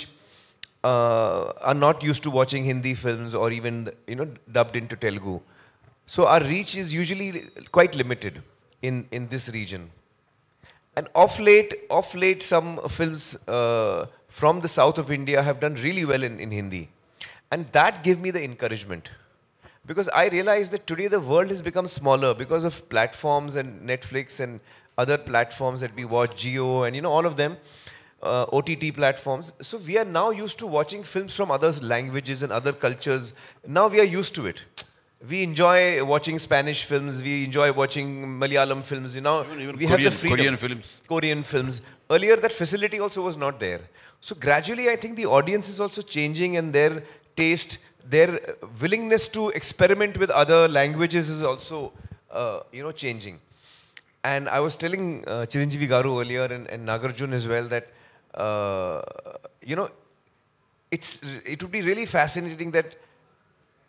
are not used to watching Hindi films or even dubbed into Telugu. So our reach is usually quite limited in this region. And of late some films from the south of India have done really well in Hindi. And that gave me the encouragement. Because I realized that today the world has become smaller because of platforms and Netflix and other platforms that we watch, Jio and all of them, OTT platforms. So we are now used to watching films from other languages and other cultures. Now we are used to it. We enjoy watching Spanish films, we enjoy watching Malayalam films, Even we have the freedom. Korean films. Korean films. Earlier that facility also was not there. So gradually I think the audience is also changing and their taste, their willingness to experiment with other languages is also changing. And I was telling Chiranjeevi Garu earlier and Nagarjun as well that, it would be really fascinating that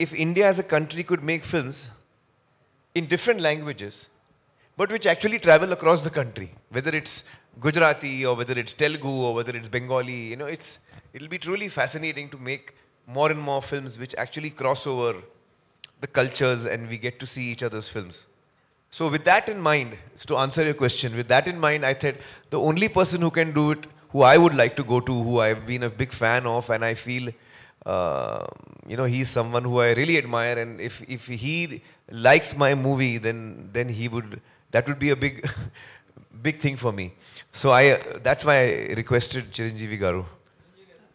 if India as a country could make films in different languages, but which actually travel across the country, whether it's Gujarati or whether it's Telugu or whether it's Bengali, it'll be truly fascinating to make more and more films which actually cross over the cultures and we get to see each other's films. So with that in mind, to answer your question, with that in mind, I thought the only person who can do it, who I would like to go to, who I've been a big fan of, and I feel, he's someone who I really admire, and if he likes my movie, then he would, that would be a big, big thing for me. So that's why I requested Chiranjeevi Garu.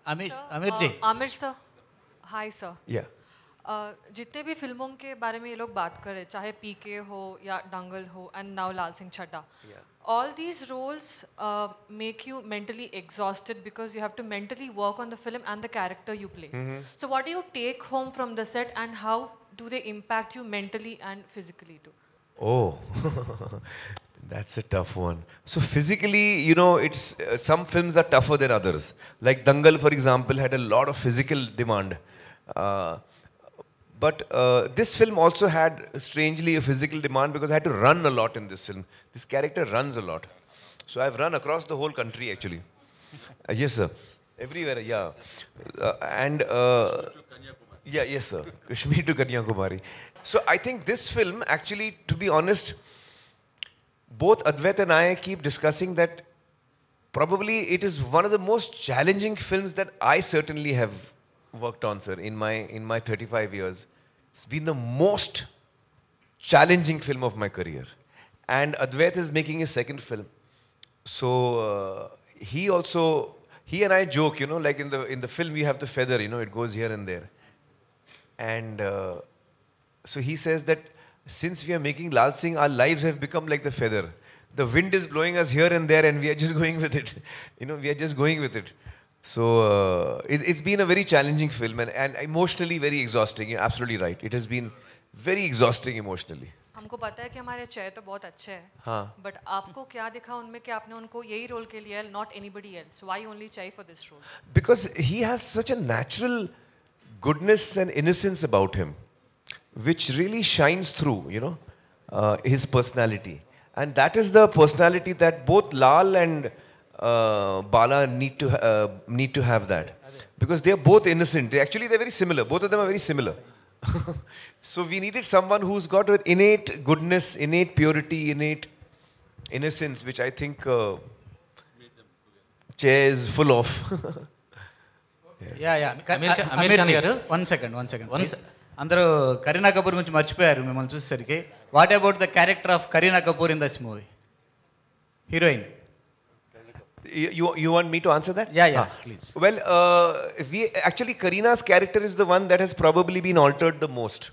Aamir ji. Aamir sir, hi sir. Yeah. जितने भी फिल्मों के बारे में ये लोग बात करें, चाहे पीके हो या दंगल हो and now Laal Singh Chaddha, all these roles make you mentally exhausted because you have to mentally work on the film and the character you play. So what do you take home from the set and how do they impact you mentally and physically too? Oh, that's a tough one. So physically, it's some films are tougher than others. Like Dangal, for example, had a lot of physical demand. But this film also had strangely a physical demand because I had to run a lot in this film. This character runs a lot. So I've run across the whole country actually. Yes, sir. Everywhere, yeah. Yes, sir. Kashmir to Kanyakumari. So I think this film actually, to be honest, both Advait and I keep discussing that probably it is one of the most challenging films that I certainly have worked on, sir, in my 35 years. It's been the most challenging film of my career. And Advait is making his second film. So he and I joke, like in the film we have the feather, it goes here and there. And so he says that since we are making Laal Singh, our lives have become like the feather. The wind is blowing us here and there and we are just going with it. We are just going with it. So it's been a very challenging film and emotionally very exhausting. You're absolutely right. It has been very exhausting emotionally. हमको पता है कि हमारे चय तो बहुत अच्छे हैं, हाँ. बट आपको क्या दिखा उनमें कि आपने उनको यही रोल के लिए, not anybody else? Why only Chai for this role? Because he has such a natural goodness and innocence about him, which really shines through, his personality. And that is the personality that both Lal and Bala need to have that. Because they are both innocent. They're very similar. Both of them are very similar. So we needed someone who's got an innate goodness, innate purity, innate innocence, which I think chairs full of. Aamir Khan గారు one second అందరూ కరీనా కపూర్ గురించి మర్చిపోయారు మిమ్మల్ని చూసేసరికి. What about the character of Kareena Kapoor in this movie, heroine? You want me to answer that? Yeah, please. Well, actually Karina's character is the one that has probably been altered the most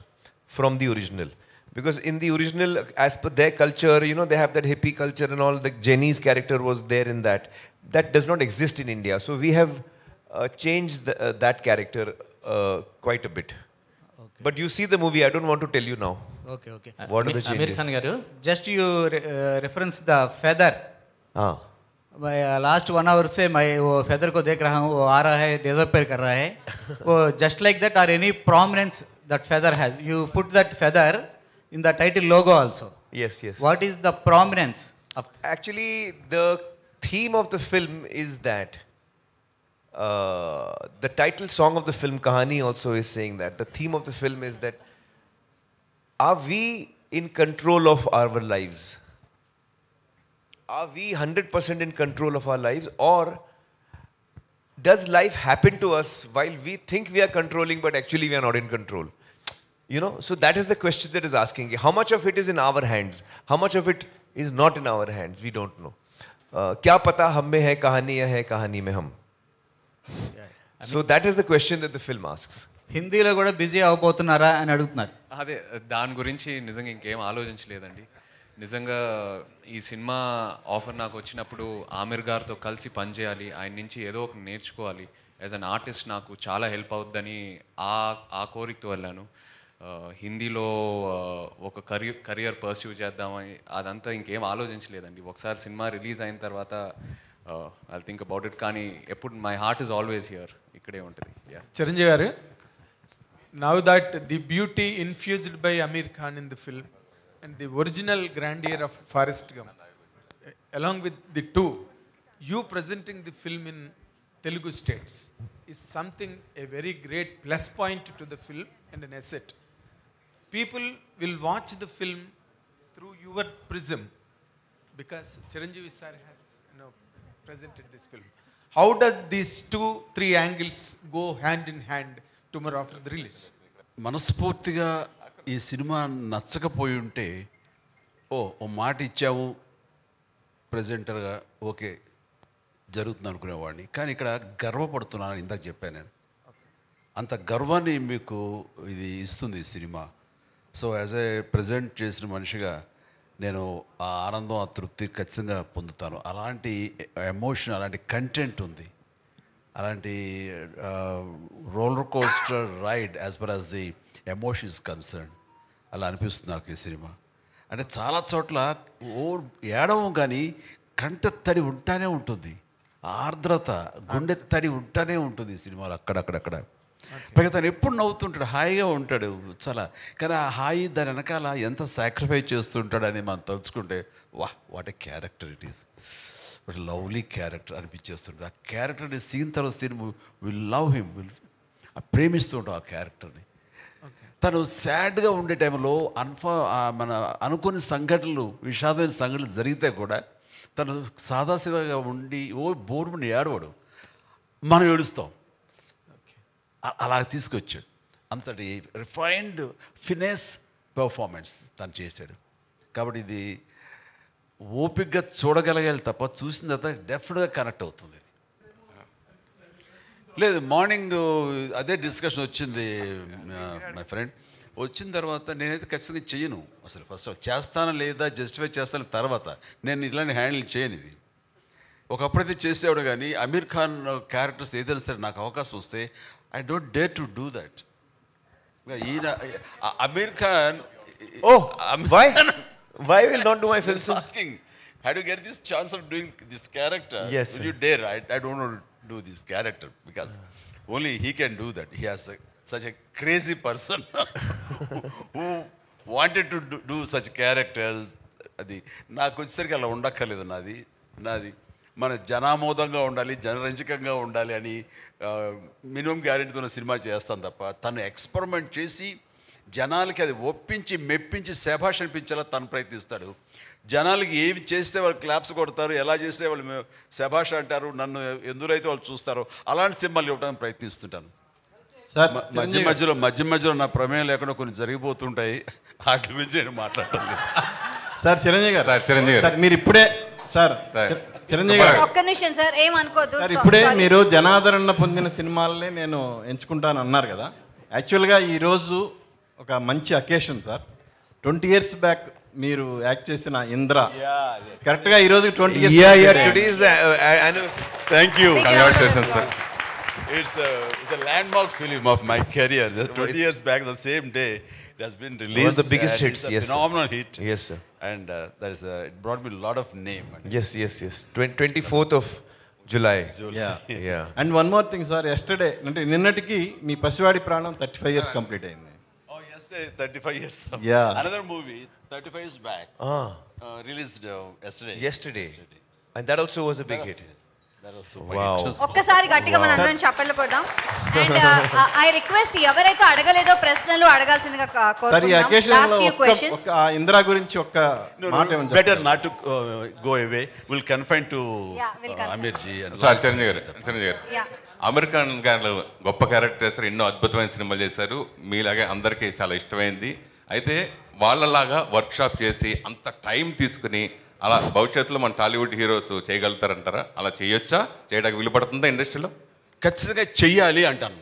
from the original. Because in the original, as per their culture, they have that hippie culture and all. The Jenny's character was there in that. That does not exist in India. So we have changed that character quite a bit. Okay. But you see the movie, I don't want to tell you now. Okay. What are the changes? Aamir Khan garu, Just you reference the feather. मैं last 1 hour से मैं वो feather को देख रहा हूँ, वो आ रहा है, disappear कर रहा है. वो just like that or any prominence that feather has. You put that feather in the title logo also. Yes. What is the prominence of? Actually, the theme of the film is that the title song of the film Kahani also is saying that. The theme of the film is that, are we in control of our lives? Are we 100% in control of our lives, or does life happen to us while we think we are controlling but actually we are not in control? So that is the question that is asking. How much of it is in our hands? How much of it is not in our hands? We don't know. Kya pata hum mein hai kahani ya hai kahani mein hum? So that is the question that the film asks. హిందీలో కూడా busy అవబోతున్నారా అని అడుగుతున్నారు. అదే దాని గురించి నిజంగా ఇంకేం ఆలోచించలేదండి. నిజంగా ఈ సినిమా ఆఫర్ నాకు వచ్చినప్పుడు ఆమిర్ గారితో కలిసి పనిచేయాలి, ఆయన నుంచి ఏదో ఒక నేర్చుకోవాలి, యాజ్ అన్ ఆర్టిస్ట్ నాకు చాలా హెల్ప్ అవుద్దని ఆ కోరికతో వెళ్ళాను. హిందీలో ఒక కెరియర్ పర్స్యూ చేద్దామని అదంతా ఇంకేం ఆలోచించలేదండి. ఒకసారి సినిమా రిలీజ్ అయిన తర్వాత ఐ థింక్ అబౌట్ ఇట్. కానీ ఎప్పుడు my heart is always here, ఇక్కడే ఉంటుంది. Chiranjeevi garu, now that the beauty infused by Aamir Khan in the film and the original grandeur of Forrest Gump, along with the two, you presenting the film in Telugu states is something, a very great plus point to the film and an asset. People will watch the film through your prism because Chiranjeevi sir has presented this film. How does these 2-3 angles go hand in hand tomorrow after the release? మనస్ఫూర్తిగా ఈ cinema నచ్చకపోయి ఉంటే ఓ మాట ఇచ్చాము ప్రజెంటర్గా, okay జరుగుతుంది అనుకునేవాడిని. కానీ ఇక్కడ గర్వపడుతున్నాను, ఇందాక చెప్పాను నేను. అంత గర్వాన్ని మీకు ఇది ఇస్తుంది ఈ cinema. So as a present చేసిన మనిషిగా నేను ఆ ఆనందం, ఆ తృప్తి ఖచ్చితంగా పొందుతాను. అలాంటి ఎమోషన్, అలాంటి కంటెంట్ ఉంది, అలాంటి roller coaster ride as per as the emotion is concern. అలా అనిపిస్తుంది నాకు ఈ సినిమా. అంటే చాలా చోట్ల ఏడవం కానీ కంట తడి ఉంటానే ఉంటుంది, ఆర్ద్రత, గుండె తడి ఉంటానే ఉంటుంది ఈ సినిమాలో అక్కడక్కడక్కడ. పైగా తను ఎప్పుడు నవ్వుతుంటాడు, హాయిగా ఉంటాడు చాలా. కానీ ఆ హాయి దాని వెనకాల ఎంత సాక్రిఫైస్ చేస్తుంటాడని మనం తలుచుకుంటే what a character it is, what lovely character అనిపించేస్తుంటుంది. ఆ క్యారెక్టర్ని సీన్ తర్వాత సీన్ విల్ లవ్ హిమ్, ప్రేమిస్తుంటాం ఆ క్యారెక్టర్ని. తను సాడ్గా ఉండే టైంలో మన అనుకోని సంఘటనలు, విషాదమైన సంఘటనలు జరిగితే కూడా తను సాదాసీదాగా ఉండి బోర్మని ఏడవడు, మనం ఏడుస్తాం. అలా తీసుకొచ్చాడు. అంతటి రిఫైన్డ్ ఫినెస్ పెర్ఫార్మెన్స్ తను చేశాడు. కాబట్టి ఇది ఓపికగా చూడగలగాలి తప్ప చూసిన తర్వాత డెఫినెట్గా కనెక్ట్ అవుతుంది. లేదు, మార్నింగ్ అదే డిస్కషన్ వచ్చింది మై ఫ్రెండ్. వచ్చిన తర్వాత నేనైతే ఖచ్చితంగా చెయ్యను అసలు. ఫస్ట్ చేస్తానా లేదా జస్టిఫై చేస్తాను తర్వాత. నేను ఇట్లాంటి హ్యాండిల్ చేయను. ఇది ఒకప్పుడైతే చేసేవాడు, కానీ అమీర్ ఖాన్ క్యారెక్టర్స్ ఏదైనా సరే నాకు అవకాశం వస్తే I don't dare to do that. ఈయన Aamir Khan, why will not do my films? Asking, how do you get this chance of doing this character? Yes, will you dare? I don't want to do this character because only he can do that. He has such a crazy person who wanted to do such characters. అది నాకు వచ్చేసరికి అలా ఉండక్కర్లేదు. నాది మన జనామోదంగా ఉండాలి, జనరంజకంగా ఉండాలి అని minimum గ్యారెంటీతో cinema చేస్తాను తప్ప, తను ఎక్స్పెరిమెంట్ చేసి జనాలకి అది ఒప్పించి మెప్పించి శభాష్ అనిపించేలా తను ప్రయత్నిస్తాడు. జనాలకి ఏవి చేస్తే వాళ్ళు క్లాప్స్ కొడతారు, ఎలా చేస్తే వాళ్ళు శభాష్ అంటారు, నన్ను ఎందులైతే వాళ్ళు చూస్తారో అలాంటి సినిమాలు ఇవ్వడానికి ప్రయత్నిస్తుంటాను. సార్ మధ్య మధ్యలో నా ప్రమేయం లేకుండా కొన్ని జరిగిపోతుంటాయి, వాటి గురించి నేను మాట్లాడటం లేదు. సార్ చిరంజీవి గారు మీరు ఇప్పుడే చిరంజీవి గారు ఒక్క నిమిషం సార్, ఏమనుకోద్దు సార్. ఇప్పుడే మీరు జనాదరణ పొందిన సినిమాలనే నేను ఎంచుకుంటాను అన్నారు కదా. యాక్చువల్గా ఈరోజు ఒక మంచి అకేషన్ సార్. 20 years బ్యాక్ మీరు యాక్ట్ చేసిన ఇంద్ర కరెక్ట్గా ఈరోజు 20 years. Thank you, congratulations sir. It's a landmark film of my career. Just 20 years back, the same day, it has been released. One of the biggest hits. It's a phenomenal hit. Yes, sir. And it brought me a lot of name. Yes. 24th of July. Yeah. And one more thing, sir. Yesterday, అంటే నిన్నటికి మీ పసివాడి ప్రాణం 35 years complete అయింది. Oh, yesterday 35 years. Yeah. Another movie 35 years back. Released yesterday. And that also was a big hit. Wow. ఒక్కసారి గట్టిగా మన అందరం చప్పట్లు కొడదాం. అండ్ ఐ రిక్వెస్ట్ ఎవరైతే అడగలేదో ప్రశ్నలు అడగాల్సిందిగా కోరుకుంటున్నాం. Last few questions. ఇందిరా గురించి ఒక్క మాట ఏమని చెప్తారు? Better not to go away. We'll confine to Aamir ji. Sir Chiranjeevi గారు aamirkhan గారు గొప్ప క్యారెక్టర్ చేశారు, ఎన్నో అద్భుతమైన సినిమాలు చేశారు, మీలాగే అందరికీ చాలా ఇష్టమైంది. అయితే వాళ్ళలాగా వర్క్షాప్ చేసి అంత టైం తీసుకుని అలా భవిష్యత్తులో మన టాలీవుడ్ హీరోస్ చేయగలుగుతారంటారా? అలా చేయొచ్చా? చేయడానికి వీలు పడుతుందా ఇండస్ట్రీలో? ఖచ్చితంగా చెయ్యాలి అంటాను.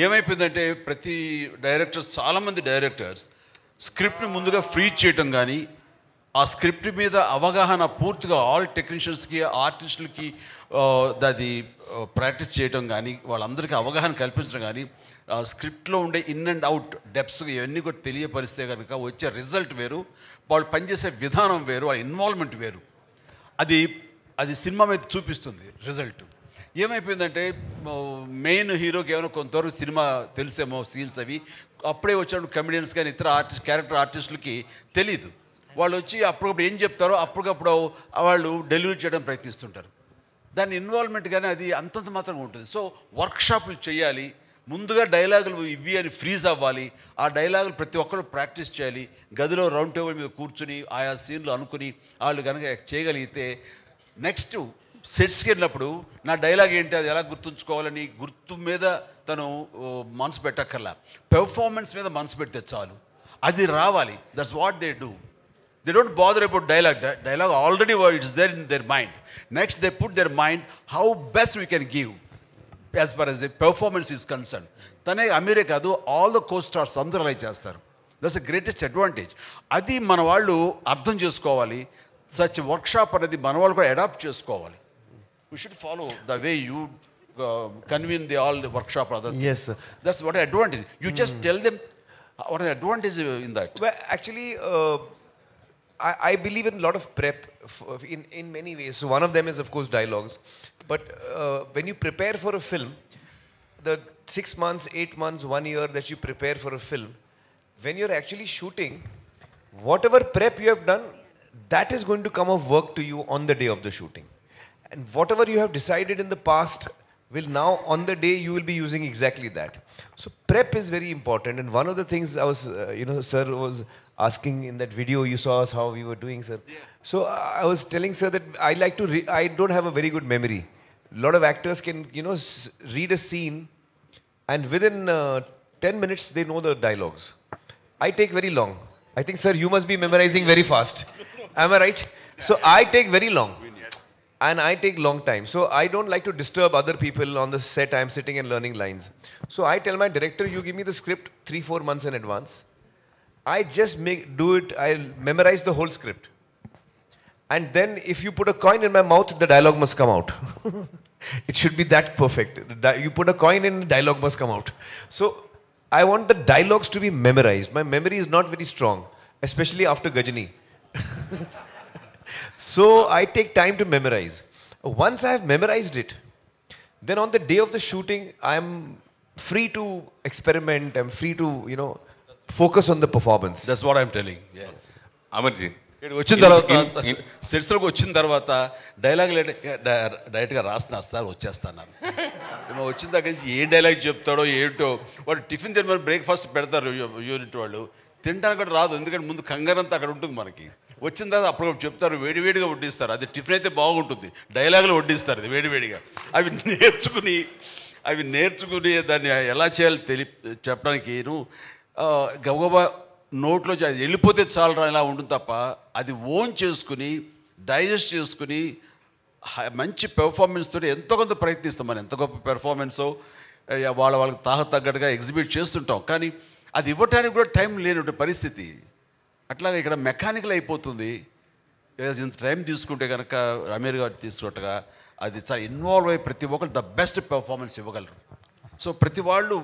ఏమైపోయిందంటే ప్రతి డైరెక్టర్స్, చాలామంది డైరెక్టర్స్ స్క్రిప్ట్ని ముందుగా ఫ్రీ చేయటం కానీ, ఆ స్క్రిప్ట్ మీద అవగాహన పూర్తిగా ఆల్ టెక్నీషియన్స్కి, ఆర్టిస్టులకి అది ప్రాక్టీస్ చేయటం కానీ, వాళ్ళందరికీ అవగాహన కల్పించడం కానీ, స్క్రిప్ట్లో ఉండే ఇన్ అండ్ అవుట్ డెప్స్ ఇవన్నీ కూడా తెలియపరిస్తే కనుక వచ్చే రిజల్ట్ వేరు, వాళ్ళు పనిచేసే విధానం వేరు, వాళ్ళ ఇన్వాల్వ్మెంట్ వేరు. అది సినిమా మీద చూపిస్తుంది రిజల్ట్. ఏమైపోయిందంటే మెయిన్ హీరోకి ఏమైనా కొంతవరకు సినిమా తెలిసేమో సీన్స్ అవి, అప్పుడే వచ్చినప్పుడు కమెడియన్స్ కానీ ఇతర క్యారెక్టర్ ఆర్టిస్టులకి తెలియదు. వాళ్ళు వచ్చి అప్పటికప్పుడు ఏం చెప్తారో అప్పటికప్పుడు వాళ్ళు డెలివరీ చేయడం ప్రయత్నిస్తుంటారు. దాని ఇన్వాల్వ్మెంట్ కానీ అది అంతంత మాత్రంగా ఉంటుంది. సో వర్క్షాపులు చేయాలి, ముందుగా డైలాగులు ఇవి అని ఫ్రీజ్ అవ్వాలి, ఆ డైలాగులు ప్రతి ఒక్కరు ప్రాక్టీస్ చేయాలి, గదిలో రౌండ్ టేబుల్ మీద కూర్చుని ఆయా సీన్లు అనుకుని వాళ్ళు కనుక చేయగలిగితే నెక్స్ట్ సెట్స్కి వెళ్ళినప్పుడు నా డైలాగ్ ఏంటి, అది ఎలా గుర్తుంచుకోవాలని గుర్తు మీద తను మనసు పెట్టక్కర్లా, పెర్ఫార్మెన్స్ మీద మనసు పెడితే చాలు, అది రావాలి. That's what they do. They don't bother about dialogue. Dialogue already it's there in their mind. Next, they put their mind how best we can give as far as the performance is concerned. Tane Aamire kaadu, all the co-stars అందరూ అలా చేస్తారు. That's the greatest advantage. అది మన వాళ్ళు అర్థం చేసుకోవాలి. Such workshop అనేది మన వాళ్ళు కూడా అడాప్ట్ చేసుకోవాలి. We should follow the way you convene the workshop. Yes, sir. That's what advantage. You just tell them what the advantage in that. Well, actually, I believe in a lot of prep in many ways. So one of them is, of course, dialogues. But when you prepare for a film, the 6 months, 8 months, 1 year that you prepare for a film, when you're actually shooting, whatever prep you have done, that is going to come of work to you on the day of the shooting. And whatever you have decided in the past will now, on the day, you will be using exactly that. So prep is very important. And one of the things I was, sir was asking in that video, you saw us how we were doing, sir. Yeah. So I was telling sir that I don't have a very good memory. A lot of actors can, read a scene and within 10 minutes they know the dialogues. I take very long. I think, sir, you must be memorizing very fast. Am I right? So I take very long. And I take long time. So I don't like to disturb other people on the set. I'm sitting and learning lines. So I tell my director, you give me the script 3-4 months in advance. I just I'll memorize the whole script. And then if you put a coin in my mouth, the dialogue must come out. It should be that perfect. You put a coin in, dialogue must come out. So I want the dialogues to be memorized. My memory is not very strong, especially after Gajani. So I take time to memorize. Once I have memorized it, then on the day of the shooting, I'm free to experiment. I'm free to, focus on the performance. That's what I'm telling. Yes. Amarji. వచ్చిన తర్వాత సెట్స్లోకి వచ్చిన తర్వాత dialogue డైరెక్ట్గా రాస్తున్నారు sir, వచ్చేస్తున్నారు. వచ్చిన దగ్గర నుంచి ఏ డైలాగ్ చెప్తాడో ఏంటో, వాడు టిఫిన్ తిని బ్రేక్ఫాస్ట్ పెడతారు యూనిట్ వాళ్ళు, తినడానికి కూడా రాదు, ఎందుకంటే ముందు కంగారంతా అక్కడ ఉంటుంది మనకి. వచ్చిన తర్వాత అప్పుడు చెప్తారు, వేడివేడిగా వడ్డిస్తారు. అది టిఫిన్ అయితే బాగుంటుంది, డైలాగులు వడ్డిస్తారు అది వేడివేడిగా. అవి నేర్చుకుని దాన్ని ఎలా చేయాలో చెప్పడానికి గబగబా నోట్లో అది వెళ్ళిపోతే చాలరా ఇలా ఉంటుంది తప్ప, అది ఓన్ చేసుకుని డైజెస్ట్ చేసుకుని మంచి పెర్ఫార్మెన్స్ తోటి ఎంతో కొంత ప్రయత్నిస్తాం. మనం ఎంత గొప్ప పెర్ఫార్మెన్సో వాళ్ళకి తగ్గట్టుగా ఎగ్జిబిట్ చేస్తుంటాం, కానీ అది ఇవ్వటానికి కూడా టైం లేనటువంటి పరిస్థితి. అట్లాగే ఇక్కడ మెకానికల్ అయిపోతుంది. ఇంత టైం తీసుకుంటే కనుక అమీర్ గారు తీసుకున్నట్టుగా అది చాలా ఇన్వాల్వ్ అయ్యి ప్రతి ఒక్కరు ద బెస్ట్ పెర్ఫార్మెన్స్ ఇవ్వగలరు. సో ప్రతి వాళ్ళు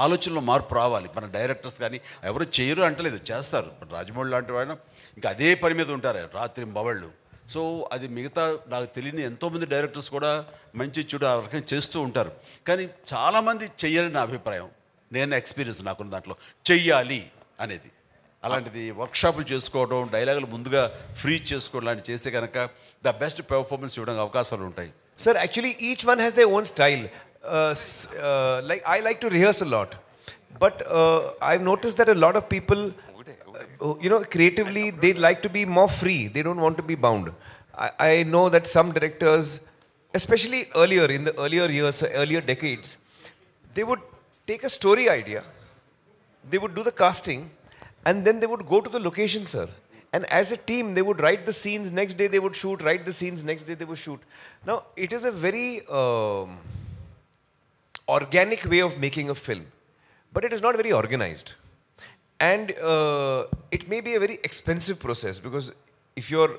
ఆలోచనలో మార్పు రావాలి. మన డైరెక్టర్స్ కానీ ఎవరు చేయరు అంటలేదు, చేస్తారు. రాజమౌళి లాంటి వాళ్ళు ఇంకా అదే పని మీద ఉంటారు రాత్రి బవళ్ళు. సో అది మిగతా నాకు తెలియని ఎంతోమంది డైరెక్టర్స్ కూడా మంచి చెడు ఆ రకంగా చేస్తూ ఉంటారు, కానీ చాలామంది చెయ్యని నా అభిప్రాయం. నేను ఎక్స్పీరియన్స్ నాకున్న దాంట్లో చెయ్యాలి అనేది. అలాంటిది వర్క్షాపులు చేసుకోవడం, డైలాగులు ముందుగా ఫ్రీ చేసుకోవడం లాంటివి చేస్తే కనుక ద బెస్ట్ పెర్ఫార్మెన్స్ ఇవ్వడానికి అవకాశాలు ఉంటాయి. Sir, actually each one has their own style. Like I like to rehearse a lot, but I've noticed that a lot of people, creatively they'd like to be more free. They don't want to be bound. I know that some directors, especially earlier in the earlier years, earlier decades, they would take a story idea, they would do the casting, and then they would go to the location, sir. And as a team, they would write the scenes, next day they would shoot, write the scenes, next day they would shoot. Now, it is a very organic way of making a film, but it is not very organized. And it may be a very expensive process, because if you're,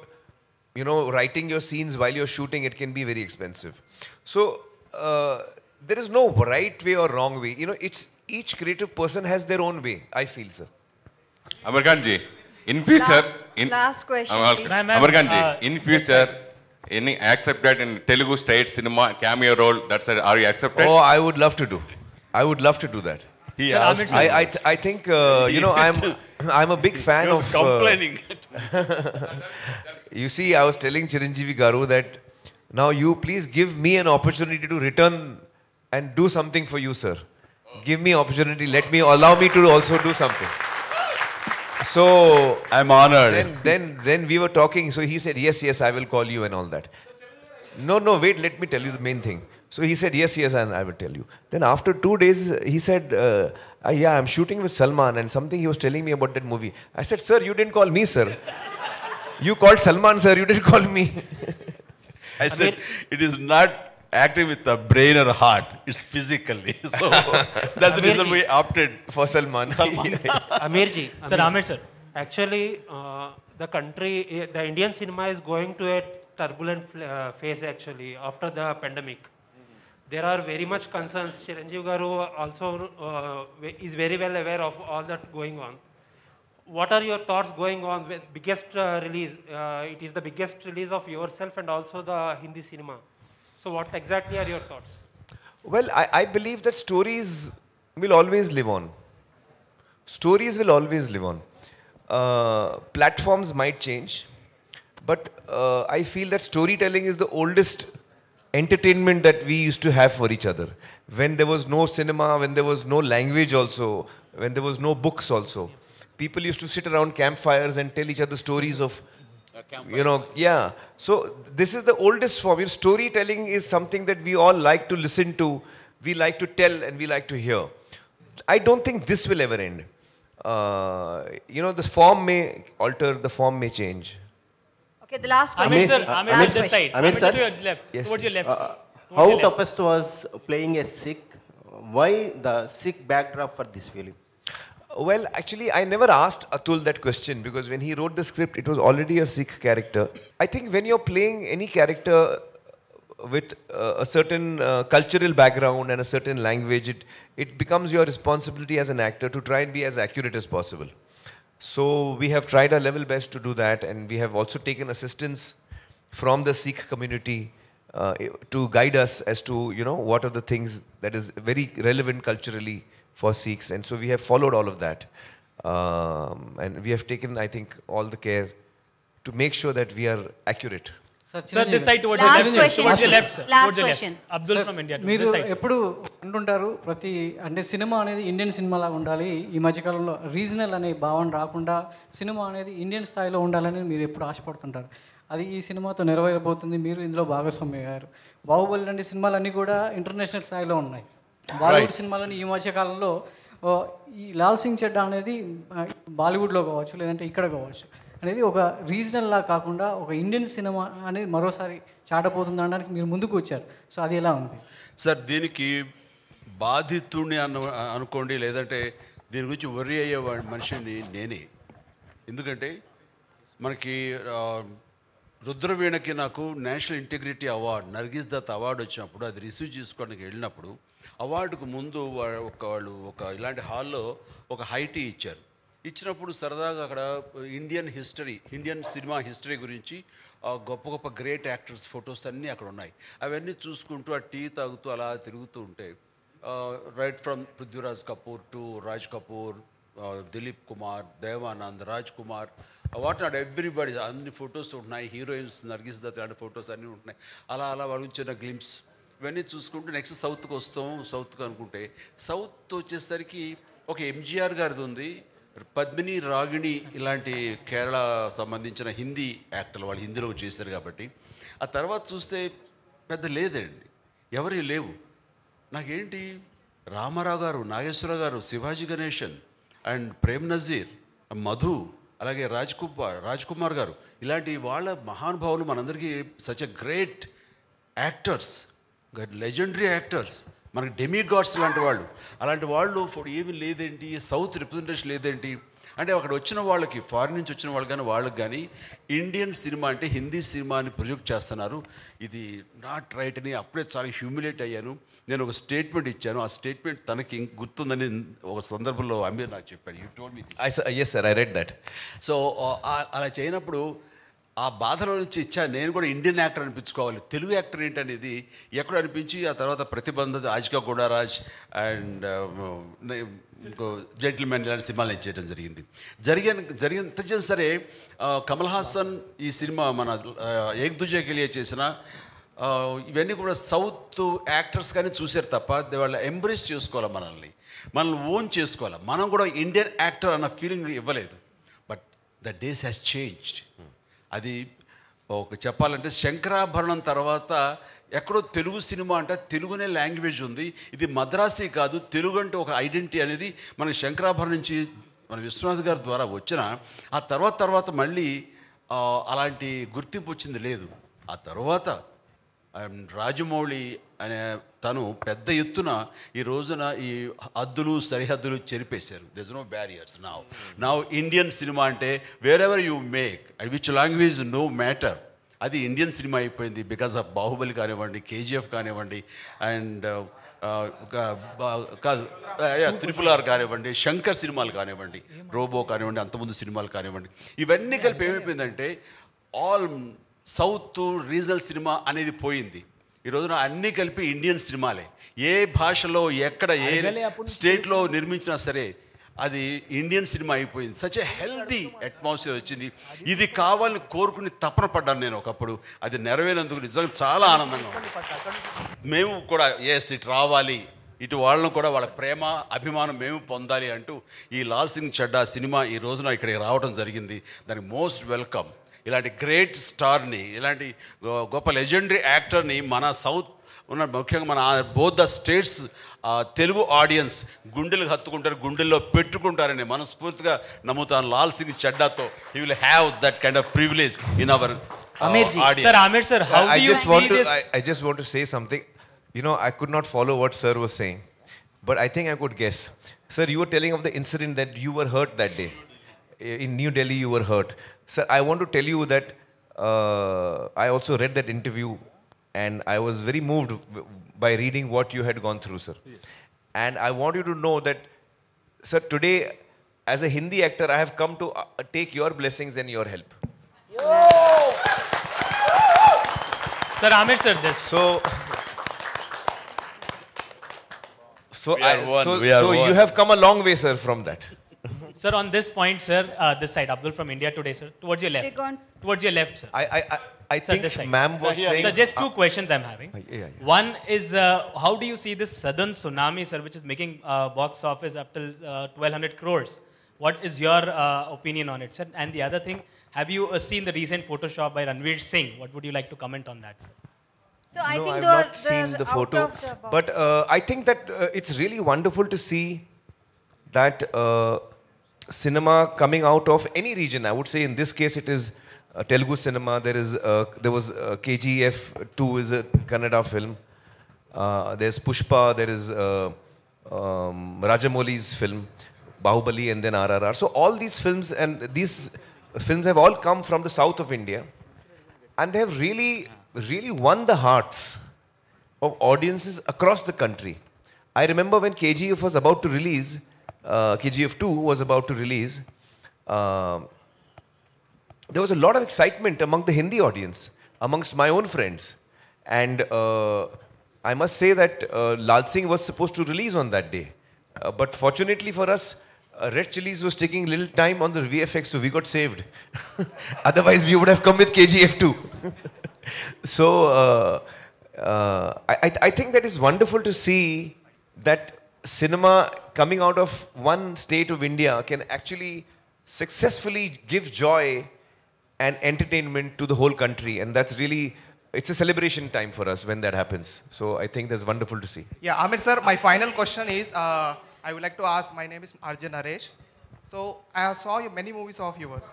writing your scenes while you're shooting, it can be very expensive. So, there is no right way or wrong way. It's each creative person has their own way, I feel, sir. Aamirkhan ji, in future, last question, Aamirkhan ji, in future, any accepted in Telugu state cinema cameo role? Are you accepted? Oh, I would love to do. I would love to do that. I think I'm a big fan of. Complaining. You see, I was telling Chiranjeevi Garu that now you please give me an opportunity to return and do something for you, sir. Give me opportunity. Allow me to also do something. So I'm honored. Then we were talking. So he said, yes, I will call you and all that. No, wait. Let me tell you the main thing. So he said, yes, and I will tell you. Then after 2 days, he said, yeah, I'm shooting with Salman and something he was telling me about that movie. I said, sir, you didn't call me, sir. You called Salman, sir. You didn't call me. I said, it is not acting with the brain or heart. It's physically. So that's the reason we opted for Salman. Aamir ji. Sir, Aamir sir. Actually, the Indian cinema is going to a turbulent phase actually after the pandemic. There are very much concerns. Chiranjeevi Garu also is very well aware of all that going on. What are your thoughts going on with biggest release? It is the biggest release of yourself and also the Hindi cinema. So what exactly are your thoughts? Well, I believe that stories will always live on. Stories will always live on. Platforms might change, but I feel that storytelling is the oldest entertainment that we used to have for each other. When there was no cinema, when there was no language also, when there was no books also, people used to sit around campfires and tell each other stories of, So this is the oldest form. Storytelling is something that we all like to listen to, we like to tell, and we like to hear. I don't think this will ever end. The form may alter, the form may change. Okay, the last question. Aamir sir, this side. Aamir sir, towards left. Yes, towards your left. How toughest was playing a Sikh? Why the Sikh backdrop for this film? Well, actually, I never asked Atul that question, because when he wrote the script, it was already a Sikh character. I think when you're playing any character with a certain cultural background and a certain language, it becomes your responsibility as an actor to try and be as accurate as possible. So we have tried our level best to do that, and we have also taken assistance from the Sikh community to guide us as to, what are the things that is very relevant culturally for Sikhs. And so we have followed all of that. And we have taken, I think, all the care to make sure that we are accurate. Sir, this side towards Last your left. question, Towards your please. left, sir. Last Towards your left. question. Abdul Sir, from India. మీరు This side. ఎప్పుడు అంటుంటారు ప్రతి అంటే cinema అనేది Indian cinema లాగా ఉండాలి, ఈ మధ్యకాలంలో రీజనల్ అనే భావన రాకుండా సినిమా అనేది ఇండియన్ స్థాయిలో ఉండాలని మీరు ఎప్పుడు ఆశపడుతుంటారు. అది ఈ సినిమాతో నెరవేరబోతుంది, మీరు ఇందులో భాగస్వామ్యం. బాహుబలి లాంటి సినిమాలన్నీ కూడా ఇంటర్నేషనల్ స్థాయిలో ఉన్నాయి. బాలీవుడ్ సినిమాలని ఈ మధ్యకాలంలో ఈ లాల్ సింగ్ చెడ్డా అనేది బాలీవుడ్లో కావచ్చు లేదంటే ఇక్కడ కావచ్చు అనేది ఒక రీజనల్ లా కాకుండా ఒక ఇండియన్ సినిమా అనేది మరోసారి చాటపోతుంది అనడానికి మీరు ముందుకు వచ్చారు. సో అది ఎలా ఉంది సార్? దీనికి బాధితుడిని అనుకోండి, లేదంటే దీని గురించి వర్రీ అయ్యే మనిషిని నేనే. ఎందుకంటే మనకి రుద్రవీణకి నాకు national integrity award, Nargis Dutt award వచ్చినప్పుడు అది రిసీవ్ చేసుకోవడానికి వెళ్ళినప్పుడు అవార్డుకు ముందు వాళ్ళు ఒక ఇలాంటి హాల్లో ఒక హైటీ ఇచ్చారు. ఇచ్చినప్పుడు సరదాగా అక్కడ ఇండియన్ సినిమా హిస్టరీ గురించి గొప్ప గొప్ప గ్రేట్ యాక్టర్స్ ఫొటోస్ అన్నీ అక్కడ ఉన్నాయి. అవన్నీ చూసుకుంటూ ఆ టీ తాగుతూ అలా తిరుగుతూ ఉంటే right from Prithviraj Kapoor to Raj Kapoor, Dilip Kumar, Devanand, Raj Kumar, what not everybody అన్ని ఫొటోస్ ఉంటున్నాయి. హీరోయిన్స్ నర్గిస్ దత్ లాంటి ఫొటోస్ అన్నీ ఉంటున్నాయి. అలా వాళ్ళ చిన్న గ్లిమ్స్ ఇవన్నీ చూసుకుంటూ నెక్స్ట్ సౌత్కి వస్తాం. సౌత్కి అనుకుంటే సౌత్ వచ్చేసరికి ఒక ఎంజీఆర్ గారిది ఉంది, పద్మిని, రాగిణి ఇలాంటి కేరళ సంబంధించిన హిందీ యాక్టర్లు వాళ్ళు హిందీలో చేశారు కాబట్టి. ఆ తర్వాత చూస్తే పెద్ద లేదండి, ఎవరి లేవు. నాకేంటి రామారావు గారు, నాగేశ్వరరావు గారు, శివాజీ గణేశన్ అండ్ ప్రేమ్ నజీర్, మధు, అలాగే రాజ్ కుమార్ గారు ఇలాంటి వాళ్ళ మహానుభావులు మనందరికీ such a great actors, legendary actors, మనకి డెమిగాడ్స్ లాంటి వాళ్ళు. అలాంటి వాళ్ళు ఏమీ లేదేంటి, సౌత్ రిప్రజెంటేషన్ లేదేంటి అంటే అక్కడ వచ్చిన వాళ్ళకి, ఫారిన్ నుంచి వచ్చిన వాళ్ళు కానీ వాళ్ళకి కానీ ఇండియన్ సినిమా అంటే హిందీ సినిమాని ప్రొజెక్ట్ చేస్తున్నారు. ఇది నాట్ రైట్ అని అప్పుడే చాలా హ్యూమిలేట్ అయ్యాను. నేను ఒక స్టేట్మెంట్ ఇచ్చాను. ఆ స్టేట్మెంట్ తనకి గుర్తుందని ఒక సందర్భంలో అమీర్ నాకు చెప్పారు. You told me. Yes sir, I read that. So అలా చేయనప్పుడు ఆ బాధలో నుంచి ఇచ్చా నేను కూడా ఇండియన్ యాక్టర్ అనిపించుకోవాలి, తెలుగు యాక్టర్ ఏంటనేది ఎక్కడ అనిపించి ఆ తర్వాత ప్రతిబంధ, ఆజికా గోడారాజ్ అండ్ ఇంకో జెంటిల్మెన్ ఇలాంటి సినిమాలు నేను చేయడం జరిగింది సరే. కమల్ హాసన్ ఈ సినిమా మన ఏక్ దుజే కే లియే చేసిన ఇవన్నీ కూడా సౌత్ యాక్టర్స్ కానీ చూశారు తప్ప వాళ్ళు ఎంబ్రేస్ చేసుకోవాలి, మనల్ని ఓన్ చేసుకోవాలి. మనం కూడా ఇండియన్ యాక్టర్ అన్న ఫీలింగ్ ఇవ్వలేదు. But the days has changed. అది ఒక చెప్పాలంటే శంకరాభరణం తర్వాత ఎక్కడో తెలుగు సినిమా అంటే తెలుగునే లాంగ్వేజ్ ఉంది, ఇది మద్రాసీ కాదు, తెలుగు అంటే ఒక ఐడెంటిటీ అనేది మన శంకరాభరణం నుంచి మన విశ్వనాథ్ గారి ద్వారా వచ్చిన ఆ తర్వాత మళ్ళీ అలాంటి గుర్తింపు వచ్చింది లేదు. ఆ తర్వాత రాజమౌళి అనే తను పెద్ద ఎత్తున ఈ రోజున ఈ హద్దులు సరిహద్దులు చెరిపేశారు. There is no barriers now Indian cinema అంటే wherever you make which language no matter, అది ఇండియన్ సినిమా అయిపోయింది. బికాస్ ఆఫ్ బాహుబలి కానివ్వండి, కేజీఎఫ్ కానివ్వండి, అండ్ కాదు RRR కానివ్వండి, శంకర్ సినిమాలు కానివ్వండి, రోబో కానివ్వండి, అంతకుముందు సినిమాలు కానివ్వండి, ఇవన్నీ కలిపి ఏమైపోయిందంటే ఆల్ సౌత్ రీజనల్ సినిమా అనేది పోయింది. ఈ రోజున అన్నీ కలిపి ఇండియన్ సినిమాలే. ఏ భాషలో ఎక్కడ ఏ స్టేట్లో నిర్మించినా సరే అది ఇండియన్ సినిమా అయిపోయింది. సచ్ ఏ హెల్దీ అట్మాస్ఫియర్ వచ్చింది. ఇది కావాలని కోరుకుని తపన పడ్డాను నేను ఒకప్పుడు. అది నెరవేరేందుకు నిజంగా చాలా ఆనందంగా ఉంది. మేము కూడా ఇటు రావాలి, ఇటు వాళ్ళను కూడా వాళ్ళ ప్రేమ అభిమానం మేము పొందాలి అంటూ ఈ లాల్ సింగ్ చడ్డా సినిమా ఈ రోజున ఇక్కడికి రావడం జరిగింది. దానికి మోస్ట్ వెల్కమ్. ఇలాంటి గ్రేట్ స్టార్ని, ఇలాంటి గొప్ప లెజెండరీ యాక్టర్ని మన సౌత్ ఉన్న ముఖ్యంగా మన both the states Telugu audience గుండెలకు హత్తుకుంటారు, గుండెల్లో పెట్టుకుంటారని మనస్ఫూర్తిగా నమ్ముతాను. లాల్ సింగ్ చడ్డాతో you will have that kind of privilege in our audience. Sir, Aamir sir, how do you see this? I just want to say something. You know, I could not follow what sir was saying, but I think I could guess. Sir, you were telling of the incident that you were hurt that day. In New Delhi, you were hurt. Sir, I want to tell you that I also read that interview and I was very moved by reading what you had gone through, sir. Yes. And I want you to know that, sir, today, as a Hindi actor, I have come to take your blessings and your help. Sir, Aamir sir, this. So you have come a long way, sir, from that. Sir, on this point, sir, this side, Abdul from India Today, sir, towards your left. Towards your left, sir. I think ma'am was saying... So just two questions I'm having. One is, how do you see this southern tsunami, sir, which is making box office up till 1,200 crores? What is your opinion on it, sir? And the other thing, have you seen the recent Photoshop by Ranveer Singh? What would you like to comment on that, sir? So I think I've not seen the photo, but I think that it's really wonderful to see that cinema coming out of any region. I would say in this case it is Telugu cinema. There was KGF 2 is a Kannada film. There's Pushpa. There is Rajamouli's film, Bahubali, and then RRR. So all these films have all come from the south of India, and they have really won the hearts of audiences across the country. I remember when KGF was about to release, KGF 2 was about to release, there was a lot of excitement among the Hindi audience, amongst my own friends. And I must say that Laal Singh was supposed to release on that day. But fortunately for us, Red Chillies was taking little time on the VFX, so we got saved. Otherwise, we would have come with KGF 2. So I think that is wonderful to see that cinema coming out of one state of India can actually successfully give joy and entertainment to the whole country, and that's really, it's a celebration time for us when that happens. So I think that's wonderful to see. Yeah, Aamir sir, my final question is, I would like to ask, my name is Arjun Naresh. So I saw many movies of yours,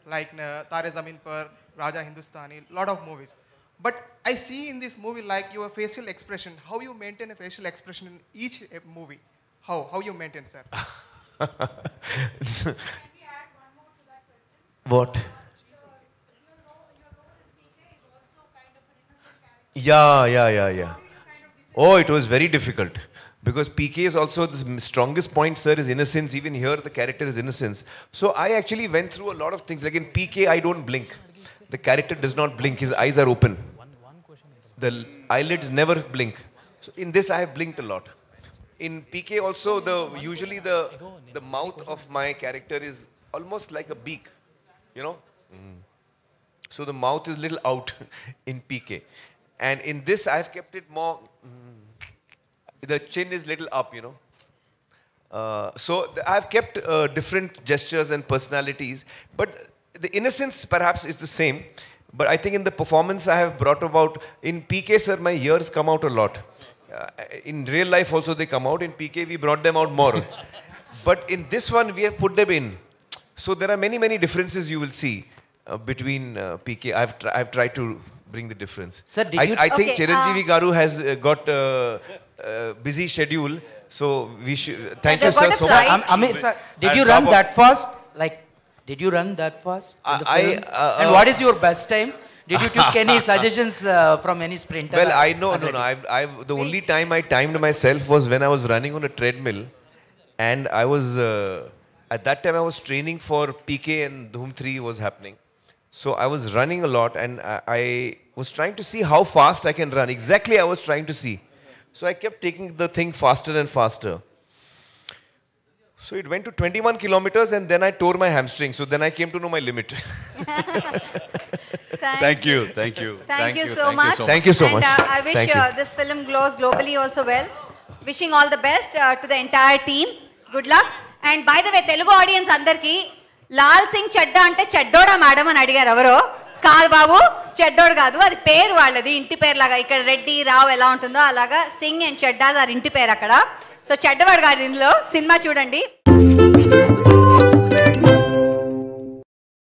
like Tare Zameen Par, Raja Hindustani, lot of movies. But I see in this movie like your facial expression, how you maintain a facial expression in each movie. How you maintain, sir? What? Yeah. Oh, it was very difficult. Because PK is also the strongest point, sir, is innocence. Even here, the character is innocence. So I actually went through a lot of things. Like in PK, I don't blink. The character does not blink. His eyes are open. The eyelids never blink. So in this, I have blinked a lot. In PK also, usually the mouth of my character is almost like a beak, you know. So the mouth is little out in PK. And in this, I have kept it more, the chin is little up, you know. So I have kept different gestures and personalities, but the innocence perhaps is the same. But I think in the performance I have brought about, in PK, sir, my ears come out a lot. In real life also they come out. In PK, we brought them out more. But in this one, we have put them in. So there are many differences you will see between PK. I've tried to bring the difference. Sir, I think Chiranjeevi Garu has got a busy schedule. So we should. Thank you, sir, so much. Aamir, sir, did you run that fast? Did you run that fast? And what is your best time? Did you take any suggestions from any sprinter? Well, no. The only time I timed myself was when I was running on a treadmill, and I was at that time I was training for PK and Dhoom 3 was happening. So I was running a lot, and I was trying to see how fast I can run. Exactly, I was trying to see. So I kept taking the thing faster and faster. So it went to 21 kilometers, and then I tore my hamstring. So then I came to know my limit. Thank you so much. Thank you so much. And I wish this film glows globally also well. Wishing all the best to the entire team. Good luck. And by the way, Telugu audience andarki, Laal Singh Chaddha ante chaddoda madam అని అడిగారు ఎవరో. కాదు బాబు, చెడ్డోడు కాదు, అది పేరు వాళ్ళది, ఇంటి పేరు లాగా. ఇక్కడ రెడ్డి రావు ఎలా ఉంటుందో అలాగా సింగ్ అండ్ చెడ్డా ఇంటి పేరు అక్కడ. సో చెడ్డవాడు కాదు ఇందులో. సినిమా చూడండి.